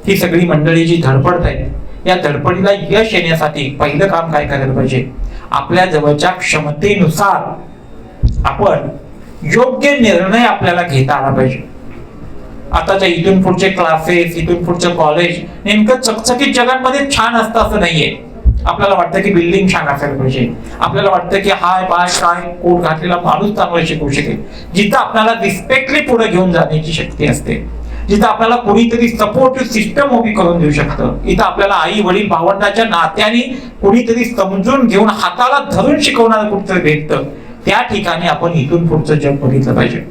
ही सगळी मंडळी जी धडपडत आहेत या धडपडीला यश येण्यासाठी पहिलं काम काय करायला पाहिजे, आपल्या जवळच्या क्षमतेनुसार आपण योग्य निर्णय आपल्याला घेता आला पाहिजे. आताच्या इथून पुढचे क्लासेस, इथून पुढचं कॉलेज नेमकं चकचकीत जगांमध्ये छान असतं असं नाहीये. आपल्याला वाटतं की बिल्डिंग छान असायला पाहिजे, आपल्याला वाटतं की हाय बाय काय कोट घातलेला माणूस चांगलं शिकवू शकेल. जिथं आपल्याला रिस्पेक्टली पुढे घेऊन जाण्याची शक्ती असते, जिथं आपल्याला कोणीतरी सपोर्टिव्ह सिस्टम उभी करून देऊ शकतं, इथं आपल्याला आई वडील भावंडाच्या नात्याने कोणीतरी समजून घेऊन हाताला धरून शिकवणारं कुठतरी भेटतं, त्या ठिकाणी आपण इथून पुढचं जग बघितलं पाहिजे.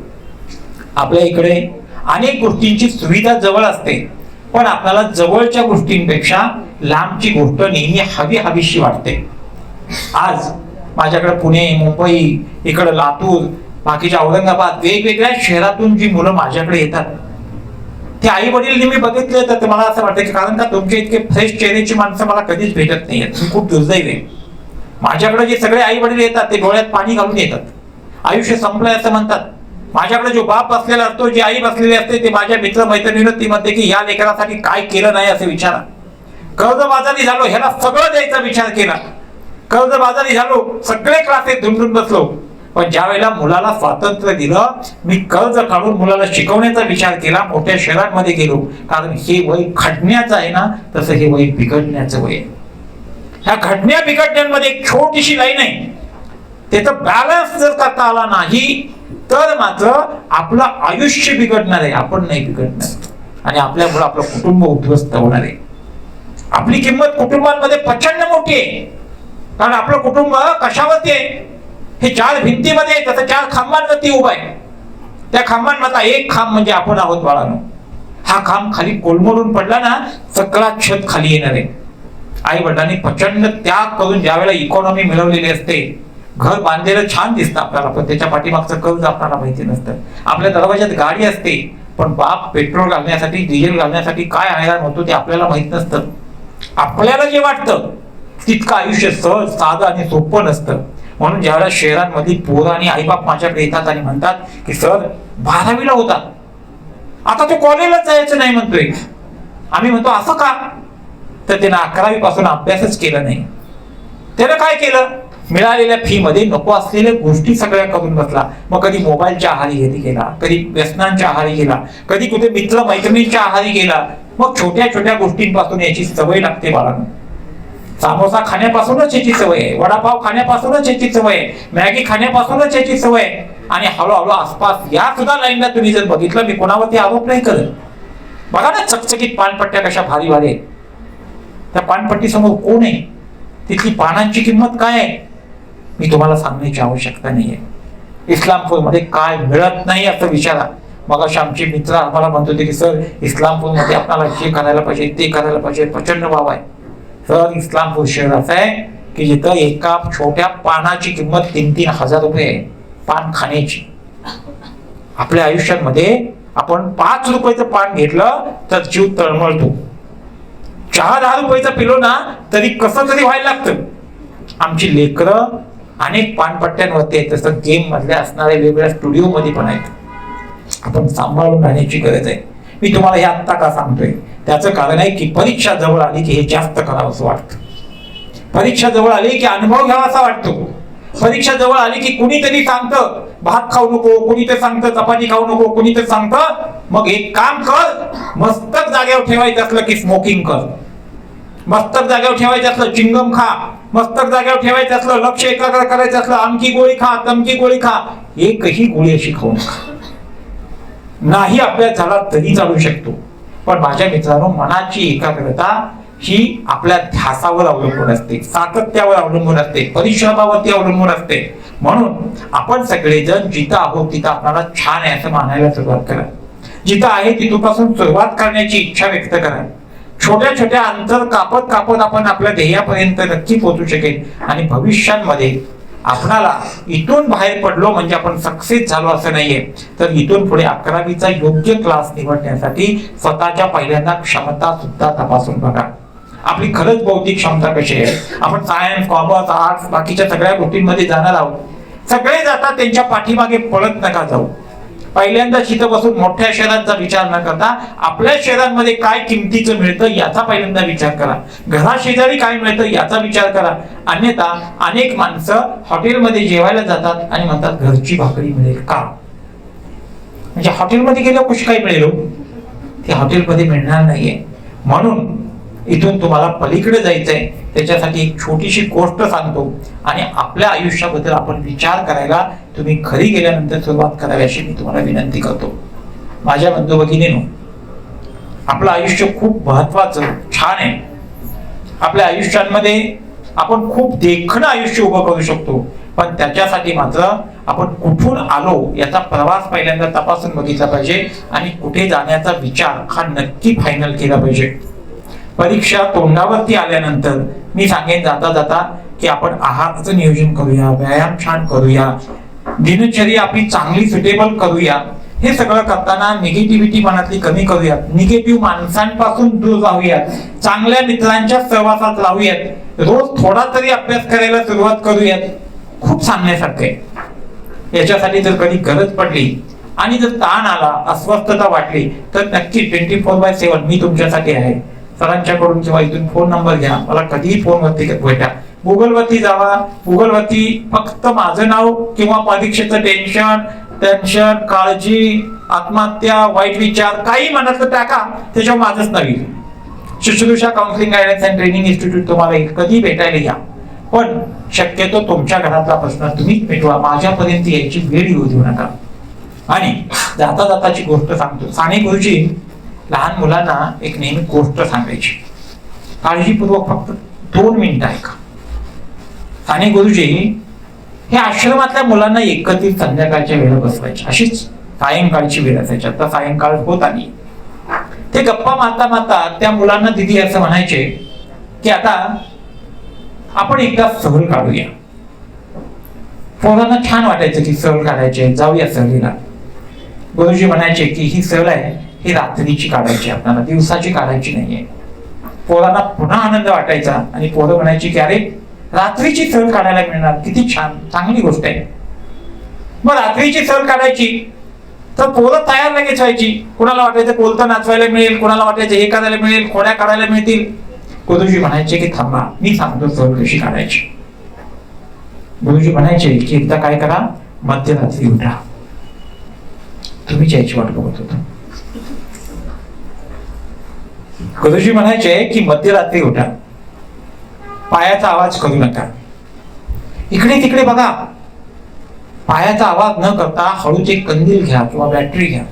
आपल्या इकडे अनेक गोष्टींची सुविधा जवळ असते, पण आपल्याला जवळच्या गोष्टींपेक्षा लांबची गोष्ट नेहमी हवीशी वाटते. आज माझ्याकडे पुणे, मुंबई, इकडे लातूर, बाकीच्या औरंगाबाद, वेगवेगळ्या शहरातून जी मुलं माझ्याकडे येतात, ते आई वडील नेहमी बघितले तर मला असं वाटतं की कारण का तुमच्या इतके फ्रेश चेहऱ्याची माणसं मला कधीच भेटत नाही, तुम्ही खूप दुर्दैवी आहे. माझ्याकडे जे सगळे आई वडील येतात ते डोळ्यात पाणी घालून येतात, आयुष्य संपलंय असं म्हणतात. माझ्याकडे जो बाप बसलेला असतो, जी आई बसलेली असते, ते माझ्या मित्र मैत्रिणीनं ती म्हणते की या लेकरासाठी काय केलं नाही असं विचारा. कर्जबाजारी झालो, ह्याला सगळं द्यायचा विचार केला, कर्जबाजारी झालो, सगळे क्लासेस धुंडून बसलो, पण ज्या वेळेला मुलाला स्वातंत्र्य दिलं, मी कर्ज काढून मुलाला शिकवण्याचा विचार केला, मोठ्या शहरांमध्ये गेलो, कारण हे वय घडण्याचं आहे ना, तसं हे वय बिघडण्याचं वय आहे. ह्या घडण्या बिघडण्यांमध्ये एक छोटीशी लाईन आहे, त्याचा बॅलन्स जर करता आला नाही तर मात्र आपलं आयुष्य बिघडणार आहे, आपण नाही बिघडणार, आणि आपल्यामुळे आपलं कुटुंब उद्ध्वस्त होणार आहे. आपली किंमत कुटुंबांमध्ये प्रचंड मोठी आहे, कारण आपलं कुटुंब कशावरती आहे, हे चार भिंतीमध्ये तसं चार खांबांवरती उभा आहे. त्या खांबांमधला एक खांब म्हणजे आपण आहोत बाळांनो. हा खांब खाली कोलमडून पडला ना, सगळा छत खाली येणार आहे. आई वडिलांनी प्रचंड त्याग करून ज्या वेळेला इकॉनॉमी मिळवलेली असते, घर बांधलेलं छान दिसतं आपल्याला, पण त्याच्या पाठीमागचं कर्ज आपल्याला माहिती नसतं. आपल्या दरवाजात गाडी असते, पण बाप पेट्रोल घालण्यासाठी डिझेल घालण्यासाठी काय हैराण होतो ते आपल्याला माहित नसतं. आपल्याला जे वाटतं तितकं आयुष्य सहज साधं आणि सोपं नसतं. म्हणून ज्यावेळेला शहरांमधली पोरं आणि आईबाप माझ्याकडे येतात आणि म्हणतात की सर 12वीला होता, आता तो कॉलेजलाच जायचं नाही म्हणतोय, आम्ही म्हणतो असं का, तर त्यानं 11वी पासून अभ्यासच केला नाही. त्यानं काय केलं, मिळालेल्या फी मध्ये नको असलेल्या गोष्टी सगळ्या करून बसला. मग कधी मोबाईलच्या आहारी गेला, कधी व्यसनांच्या आहारी गेला, कधी कुठे मित्र मैत्रिणींच्या आहारी गेला. मग छोट्या छोट्या गोष्टींपासून याची सवय लागते बाळांनो. सामोसा खाण्यापासूनच याची सवय आहे, वडापाव खाण्यापासूनच याची सवय आहे, मॅगी खाण्यापासूनच याची सवय आहे, आणि हळूहळू आसपास या सुद्धा लाईनला तुम्ही जर बघितलं, मी कोणावरती आरोप नाही करत, बघा ना चकचकीत पानपट्ट्या कशा भारी भारी आहेत. त्या पानपट्टी समोर कोण आहे, तिथली पानांची किंमत काय आहे, मी तुम्हाला सांगण्याची आवश्यकता नाहीये. इस्लामपूरमध्ये काय मिळत नाही असं विचारा. मग अशा आमचे मित्र आम्हाला म्हणत होते की सर इस्लामपूरमध्ये आपल्याला हे करायला पाहिजे, ते करायला पाहिजे, प्रचंड भाव आहे. सर इस्लामपूर शहर असं आहे की जिथं एका छोट्या पानाची किंमत 3-3 हजार रुपये आहे, पान खाण्याची. आपल्या आयुष्यामध्ये आपण 5 रुपयाचं पान घेतलं तर जीव तळमळतो, 4-10 रुपयाचं पिलो ना तरी कसं तरी व्हायला लागतं. आमची लेकरं अनेक पानपट्ट्यांवरती आहेत, तसं गेम मधल्या असणाऱ्या वेगवेगळ्या स्टुडिओ मध्ये पण आहेत. आपण सांभाळून राहण्याची गरज आहे. मी तुम्हाला हे आत्ता का सांगतोय, त्याचं कारण आहे की परीक्षा जवळ आली की हे जास्त करावं असं वाटतं. परीक्षा जवळ आली की अनुभव घ्यावा असा वाटतो. परीक्षा जवळ आली की कुणीतरी सांगतं भात खाऊ नको, कुणीतरी सांगतं चपाती खाऊ नको, कुणीतरी सांगतं मग एक काम कर, मस्तक जागेवर ठेवायचं असलं की स्मोकिंग कर, मस्तक जागेवर ठेवायचं असलं चिंगम खा, मस्तक जागेवर ठेवायचं असलं लक्ष एकाग्र करायचं असलं अमकी गोळी खा, तमकी गोळी खा. एकही गोळी अशी खाऊ नका. नाही अभ्यास झाला तरी चालू शकतो, पण माझ्या मित्रांनो मनाची एकाग्रता ही आपल्या ध्यासावर अवलंबून असते, सातत्यावर अवलंबून असते, परिश्रमावरती अवलंबून असते. म्हणून आपण सगळेजण जिथं आहोत तिथं आपल्याला छान आहे असं मानायला सुरुवात करा. जिथं आहे तिथून सुरुवात करण्याची इच्छा व्यक्त करा. छोट्या छोट्या अंतर कापत कापत आपण आपल्या ध्येयापर्यंत नक्की पोहोचू शकेल. आणि भविष्यामध्ये आपणाला इथून बाहेर पडलो म्हणजे आपण सक्सेस झालो असं नाहीये, तर इथून पुढे 11वीचा योग्य क्लास निवडण्यासाठी स्वतःच्या पहिल्यांदा क्षमता सुद्धा तपासून बघा. आपली खरंच बौद्धिक क्षमता कशी आहे. आपण सायन्स, कॉमर्स, आर्ट्स बाकीच्या सगळ्या गोष्टींमध्ये जाणार आहोत. सगळे जातात, त्यांच्या पाठीमागे पळत नका जाऊ. पहिल्यांदा तिथं बसून मोठ्या शहरांचा विचार न करता आपल्या शहरांमध्ये काय किमतीचं मिळतं याचा पहिल्यांदा विचार करा. घराशेजारी काय मिळतं याचा विचार करा. अन्यथा अनेक माणसं हॉटेलमध्ये जेवायला जातात आणि म्हणतात घरची भाकरी मिळेल का, म्हणजे हॉटेलमध्ये गेल्यावर कशी काय मिळेल, ते हॉटेलमध्ये मिळणार नाहीये. म्हणून इथून तुम्हाला पलीकडे जायचंय, त्याच्यासाठी एक छोटीशी गोष्ट सांगतो आणि आपल्या आयुष्याबद्दल आपण विचार करायला तुम्ही घरी गेल्यानंतर सुरुवात करावी अशी मी तुम्हाला विनंती करतो. माझ्या बंधू भगिनींनो, आपलं आयुष्य खूप महत्वाचं, छान आहे. आपल्या आयुष्यांमध्ये आपण खूप देखणं आयुष्य उभं करू शकतो, पण त्याच्यासाठी मात्र आपण कुठून आलो याचा प्रवास पहिल्यांदा तपासून बघितला पाहिजे आणि कुठे जाण्याचा विचार हा नक्की फायनल केला पाहिजे. परीक्षा तोंडावरती आल्यानंतर मी सांगेन जाता जाता की आपण आहाराचं नियोजन करूया, व्यायाम छान करूया, दिनचर्या आपली चांगली सुटेबल करूया. हे सगळं करताना निगेटिव्हिटी मनातली कमी करूयात, निगेटिव्ह माणसांपासून दूर राहूयात, चांगल्या मित्रांच्या सहवासात राहूयात, रोज थोडा तरी अभ्यास करायला सुरुवात करूयात. खूप सांगण्यासारखं आहे. याच्यासाठी जर कधी गरज पडली आणि जर ताण आला, अस्वस्थता वाटली तर नक्की 24/7 मी तुमच्यासाठी आहे. सरांच्याकडून किंवा इथून फोन नंबर घ्या, मला कधीही फोनवरती भेटा. गुगलवरती जावा, गुगलवरती फक्त माझं नाव किंवा परीक्षेचं टेन्शन, काळजी, आत्महत्या, वाईट विचार काही मनातलं टाका, त्याच्यावर माझंच नाव येईल. Shushrusha counselling guidance and training institute तुम्हाला कधी भेटायला या, पण शक्यतो तुमच्या घरातला प्रश्न तुम्हीच मिटवा, माझ्यापर्यंत यायची वेळ येऊ देऊ नका. आणि जाता जाताची गोष्ट सांगतो. साने गुरुजी लहान मुलांना एक नेहमी गोष्ट सांगायची, काळजीपूर्वक फक्त 2 मिनिटं ऐका. साने गुरुजी हे आश्रमातल्या मुलांना एकत्रित संध्याकाळच्या वेळेला बसवायचे. अशीच सायंकाळची वेळ असायची. आता सायंकाळ होत आली. ते गप्पा मारता मारता त्या मुलांना दिदी असं म्हणायचे की आता आपण एकदा सहल काढूया. पोरांना छान वाटायचं की सहल काढायचे, जाऊया सहलीला. गुरुजी म्हणायचे की ही सहल आहे ही रात्रीची काढायची, आपल्याला दिवसाची काढायची नाहीये. पोरांना पुन्हा आनंद वाटायचा आणि पोरं म्हणायची की अरे रात्रीची सहल काढायला मिळणार, किती छान, चांगली गोष्ट आहे. मग रात्रीची सहल काढायची तर पोरं तयार लगेच व्हायची. कुणाला वाटायचं कोलतं नाचवायला मिळेल, कुणाला वाटायचं हे करायला मिळेल, खोड्या काढायला मिळतील. गुरुजी म्हणायचे की थांबा, मी सांगतो सहल कशी काढायची. गुरुजी म्हणायचे की एकदा काय करा, मध्यरात्री उठा. तुम्ही यायची वाट बघत होता. गुरुजी म्हणायचे की मध्यरात्री उठा, पायाचा आवाज करू नका, इकडे तिकडे बघा, पायाचा आवाज न करता हळूच एक कंदील घ्या किंवा बॅटरी घ्या.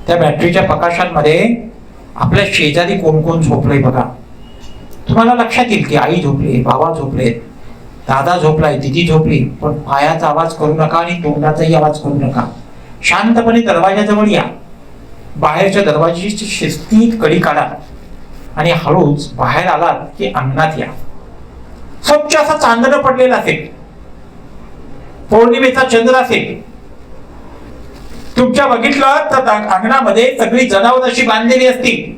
त्या बॅटरीच्या प्रकाशांमध्ये आपल्या शेजारी कोण कोण झोपलंय बघा. तुम्हाला लक्षात येईल की आई झोपली, बाबा झोपले, दादा झोपलाय, दिदी झोपली. पण पायाचा आवाज करू नका आणि तोंडाचाही आवाज करू नका. शांतपणे दरवाजाजवळ या, बाहेरच्या दरवाजाची शिस्तीत कडी काढा आणि हळूच बाहेर आलात की अंगणात या. स्वच्छ असं चांदणं पडलेलं असेल, पौर्णिमेचा चंद्र असेल. तुमच्या बघितलं तर अंगणामध्ये सगळी जनावर अशी बांधलेली असतील,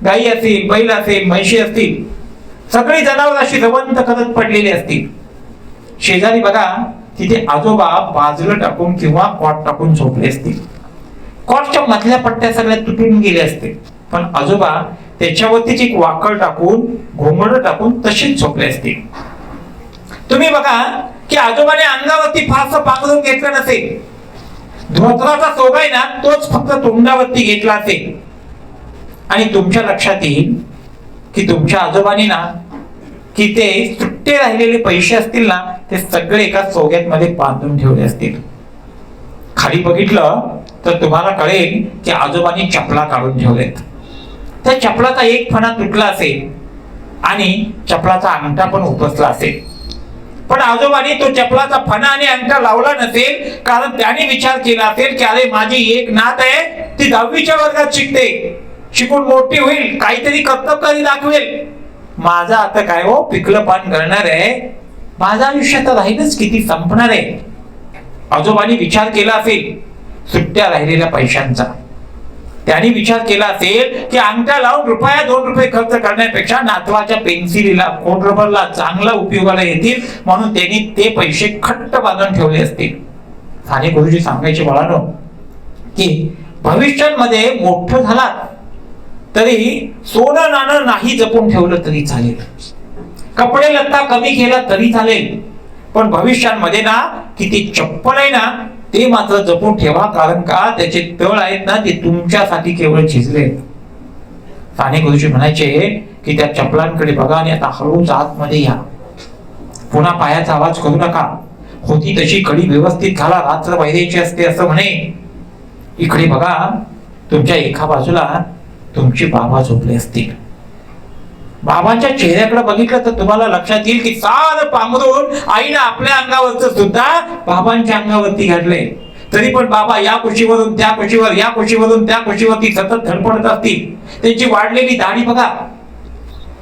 गाई असतील, बैल असेल, म्हैशी असतील, सगळी जनावर अशी रवंत करत पडलेली असतील. शेजारी बघा तिथे आजोबा बाजूला टाकून किंवा कॉट टाकून झोपले असतील. कॉटच्या मधल्या पट्ट्या सगळ्या तुटून गेल्या असतील, पण आजोबा त्याच्यावरतीच एक वाकळ टाकून, घोंगड टाकून तशीच झोपले असतील. तुम्ही बघा की आजोबाने अंगावरती फारसं पांघरून घेतलं नसेल, धोत्राचा सोगा आहे ना तोच फक्त तोंडावरती घेतला असेल. आणि तुमच्या लक्षात येईल की तुमच्या आजोबांनी ना की ते सुट्टे राहिलेले पैसे असतील ना ते सगळे एका सोग्यात मध्ये बांधून ठेवले असतील. खाली बघितलं तर तुम्हाला कळेल की आजोबांनी चपला काढून ठेवलेत. त्या चपलाचा एक फणा तुटला असेल आणि चपलाचा अंगठा पण उपसला असेल, पण आजोबांनी तो चपलाचा फणा आणि अंगठा लावला नसेल, कारण त्याने विचार केला असेल की अरे माझी एक नात आहे, ती 10वीच्या वर्गात शिकते, शिकून मोठी होईल, काहीतरी कर्तव्य दाखवेल. माझा आता काय हो पिकलं पान करणार आहे, माझं आयुष्य तर राहीलच किती, संपणार आहे. आजोबांनी विचार केला असेल सुट्ट्या राहिलेल्या पैशांचा. त्यांनी विचार केला असेल की अंगठा लावून ₹1-2 खर्च करण्यापेक्षा नातवाच्या पेन्सिलीला, खोड रबरला चांगला उपयोगाला येतील, म्हणून त्यांनी ते पैसे खट्ट बांधून ठेवले असतील. साने गुरुजी सांगायचे बाळांनो की भविष्यामध्ये मोठं झालात तरी सोनं नाणं नाही जपून ठेवलं तरी चालेल, कपडे लत्ता कमी केला तरी चालेल, पण भविष्यामध्ये ना किती चप्पल आहे ना ते मात्र जपून ठेवा, कारण का त्याचे तळ आहेत ना ते तुमच्यासाठी केवळ झिजले. साने गुरुजी म्हणायचे की त्या चपलांकडे बघा आणि आता हळूच आतमध्ये या. पुन्हा पायाचा आवाज करू नका. होती तशी कडी व्यवस्थित घाला, रात्र वैरायची असते असं म्हणे. इकडे बघा, तुमच्या एका बाजूला तुमचे बाबा झोपले असतील. बाबांच्या चेहऱ्याकडे बघितलं तर तुम्हाला लक्षात येईल की सारं पांघरून आईने आपल्या अंगावरच सुद्धा बाबांच्या अंगावरती घातलंय. तरी पण बाबा या कुशीवरून त्या कुशीवर, या कुशीवरून त्या कुशीवरती सतत धडपडत असतील. त्यांची वाढलेली दाढी बघा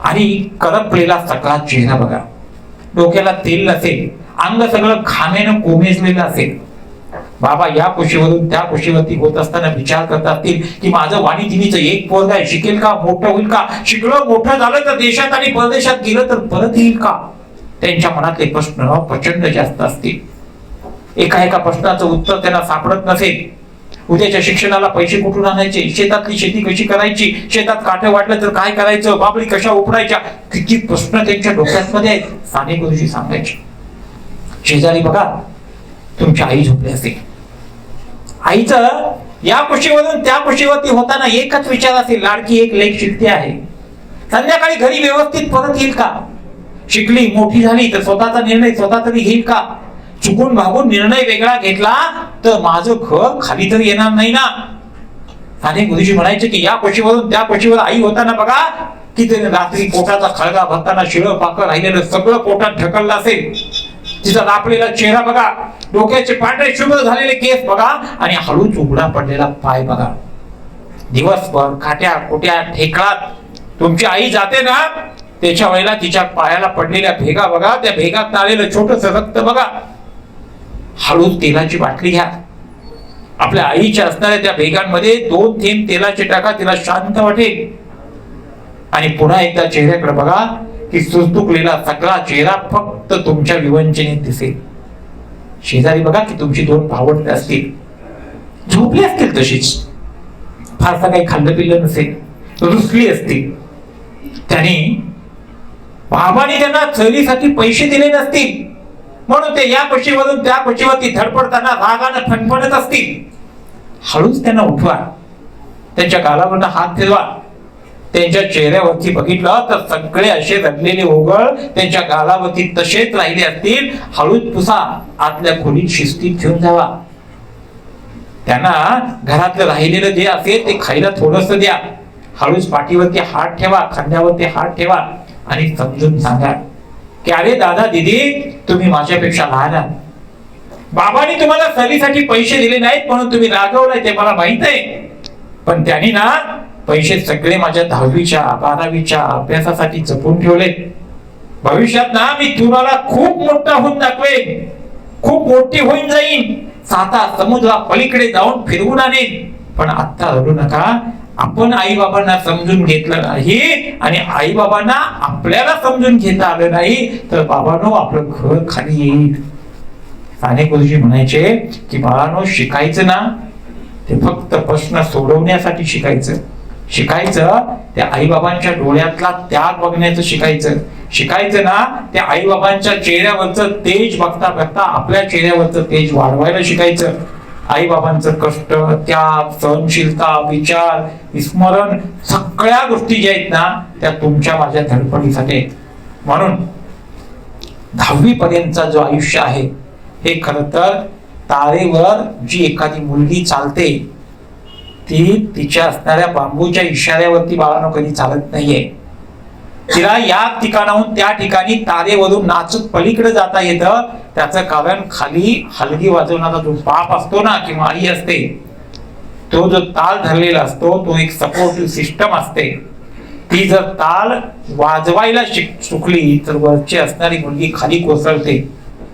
आणि करपलेला सगळा चेहरा बघा. डोक्याला तेल नसेल, अंग सगळं घामेनं कोमेजलेलं असेल. बाबा या कुशीवरून त्या कुशीवरती होत असताना विचार करत असतील की माझं वाणीतिनीचं एक पोरग आहे, शिकेल का, मोठं होईल का, शिकलं मोठं झालं तर देशात आणि परदेशात गेलं तर परत येईल का. त्यांच्या मनातले प्रश्न प्रचंड जास्त असतील. एका प्रश्नाचं उत्तर त्यांना सापडत नसेल. उद्याच्या शिक्षणाला पैसे कुठून आणायचे, शेतातली शेती कशी करायची, शेतात काठं वाटलं तर काय करायचं, बाबळी कशा उपडायच्या, किती प्रश्न त्यांच्या डोक्यामध्ये आहेत. साने गुरुजी सांगायचे. शेजारी बघा, तुमची आई झोपली असेल. आईचं या कुशीवरून त्या कुशीवरती होताना एकच विचार असेल, लाडकी एक लेक शिकते आहे, संध्याकाळी घरी व्यवस्थित परत येईल का, शिकली मोठी झाली तर स्वतःचा निर्णय स्वतः तरी घेईल का, चुकून भागून निर्णय वेगळा घेतला तर माझं घर खाली तरी येणार नाही ना. साने गुरुजी म्हणायचे की या कुशीवरून त्या कुशीवर आई होताना बघा की त्याने रात्री पोटाचा खळगा भरताना शिळं पाकं राहिलेलं सगळं पोटात ढकललं असेल. तिचा रापलेला चेहरा बघा, डोक्याचे पांढरे शुभ्र झालेले केस बघा आणि हळूच उघडा पडलेला पाय बघा. दिवसभर काट्या कुट्या ठेकळात तुमची आई जाते ना, त्याच्या वेळेला तिच्या पायाला पडलेल्या भेगा बघा, त्या भेगात आलेलं छोटस रक्त बघा. हळूच तेलाची बाटली घ्या, आपल्या आईच्या असणाऱ्या त्या भेगांमध्ये 2 थेंब तेलाचे टाका, तिला शांत वाटेल. आणि पुन्हा एकदा चेहऱ्याकडे बघा की सुस्तुकलेला सगळा चेहरा फक्त तुमच्या विवंचनेत दिसेल. शेजारी बघा की तुमची 2 भावंडे असतील, झोपली असतील तशीच, फारसा काही खाल्लं पिल्लं नसेल, रुसली असतील. त्यांनी बाबांनी त्यांना चरीसाठी पैसे दिले नसतील म्हणून ते या कुशीवरून त्या कुशीवरती धडपडताना रागाने फणफणत असतील. हळूच त्यांना उठवा, त्यांच्या गालावरनं हात फिरवा. त्यांच्या चेहऱ्यावरती बघितलं तर सगळे असे रडलेले ओघळ त्यांच्या गालावरती तसेच राहिले असतील. हळूच पुसा, आतल्या खोलीत शिस्तीत घेऊन जावा. त्यांना घरातलं राहिलेलं जे असेल ते खायला थोडस द्या. हळूच पाठीवरती हात ठेवा, खांद्यावरती हात ठेवा आणि समजून सांगा की अरे दादा दीदी, तुम्ही माझ्यापेक्षा लहान आहात. बाबांनी तुम्हाला सहलीसाठी पैसे दिले नाहीत म्हणून तुम्ही रागवलाय ते मला माहित आहे, पण त्यांनी ना पैसे सगळे माझ्या 10वीच्या 12वीच्या अभ्यासासाठी जपून ठेवले. भविष्यात ना मी तुम्हाला खूप मोठा होऊन दाखवेन, खूप मोठी होऊन जाईन, साता समुद्रा पलीकडे जाऊन फिरवून आणेन. पण आता रडू नका. आपण आई बाबांना समजून घेतलं नाही आणि आई बाबांना आपल्याला समजून घेता आलं नाही तर बाबांनो आपलं घर खाली येईल. साने गुरुजी म्हणायचे की बाळांनो, शिकायचं ना ते फक्त प्रश्न सोडवण्यासाठी शिकायचं. शिकायचं त्या आईबाबांच्या डोळ्यातला त्याग बघण्याचं शिकायचं. शिकायचं ना त्या आईबाबांच्या चेहऱ्यावरचं तेज बघता बघता आपल्या चेहऱ्यावरचं तेज वाढवायला शिकायचं. आईबाबांचं कष्ट, त्याग, सहनशीलता, विचार, विस्मरण, सगळ्या गोष्टी ज्या आहेत ना त्या तुमच्या माझ्या धडपडीसाठी. म्हणून 10वी पर्यंतचा जो आयुष्य आहे हे खर तर तारेवर जी एखादी मुलगी चालते ती तिच्या असणाऱ्या बांबूच्या इशाऱ्यावरती बाळांनो कधी चालत नाहीये. तिला या ठिकाणाहून त्या ठिकाणी तारेवरून नाचत पलीकडे जाता येतं. त्याचं कारण खाली हलगी वाजवणारा जो बाप असतो ना किंवा आई असते, तो जो ताल धरलेला असतो तो एक सपोर्टिव्ह सिस्टम असते. ती जर ताल वाजवायला चुकली तर वरची असणारी मुलगी खाली कोसळते.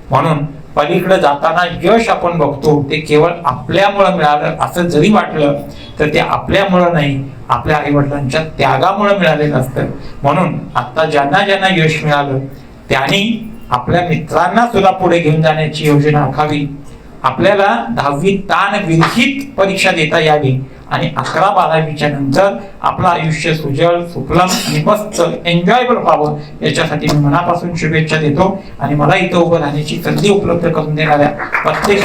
म्हणून पलीकडे जाताना यश आपण बघतो ते केवळ आपल्यामुळे मिळालं असं जरी वाटलं तर ते आपल्यामुळे नाही, आपल्या आई वडिलांच्या त्यागामुळे मिळालेलं असतं. म्हणून आता ज्यांना ज्यांना यश मिळालं त्यांनी आपल्या मित्रांना सुद्धा पुढे घेऊन जाण्याची योजना आखावी. आपल्याला 10वी ताण विरहित परीक्षा देता यावी आणि 11-12वीच्या नंतर आपलं आयुष्य सुजल सुफलम आणि मस्त एन्जॉयबल व्हावं याच्यासाठी मी मनापासून शुभेच्छा देतो. आणि मला इथं उभं राहण्याची संधी उपलब्ध करून देणाऱ्या प्रत्येक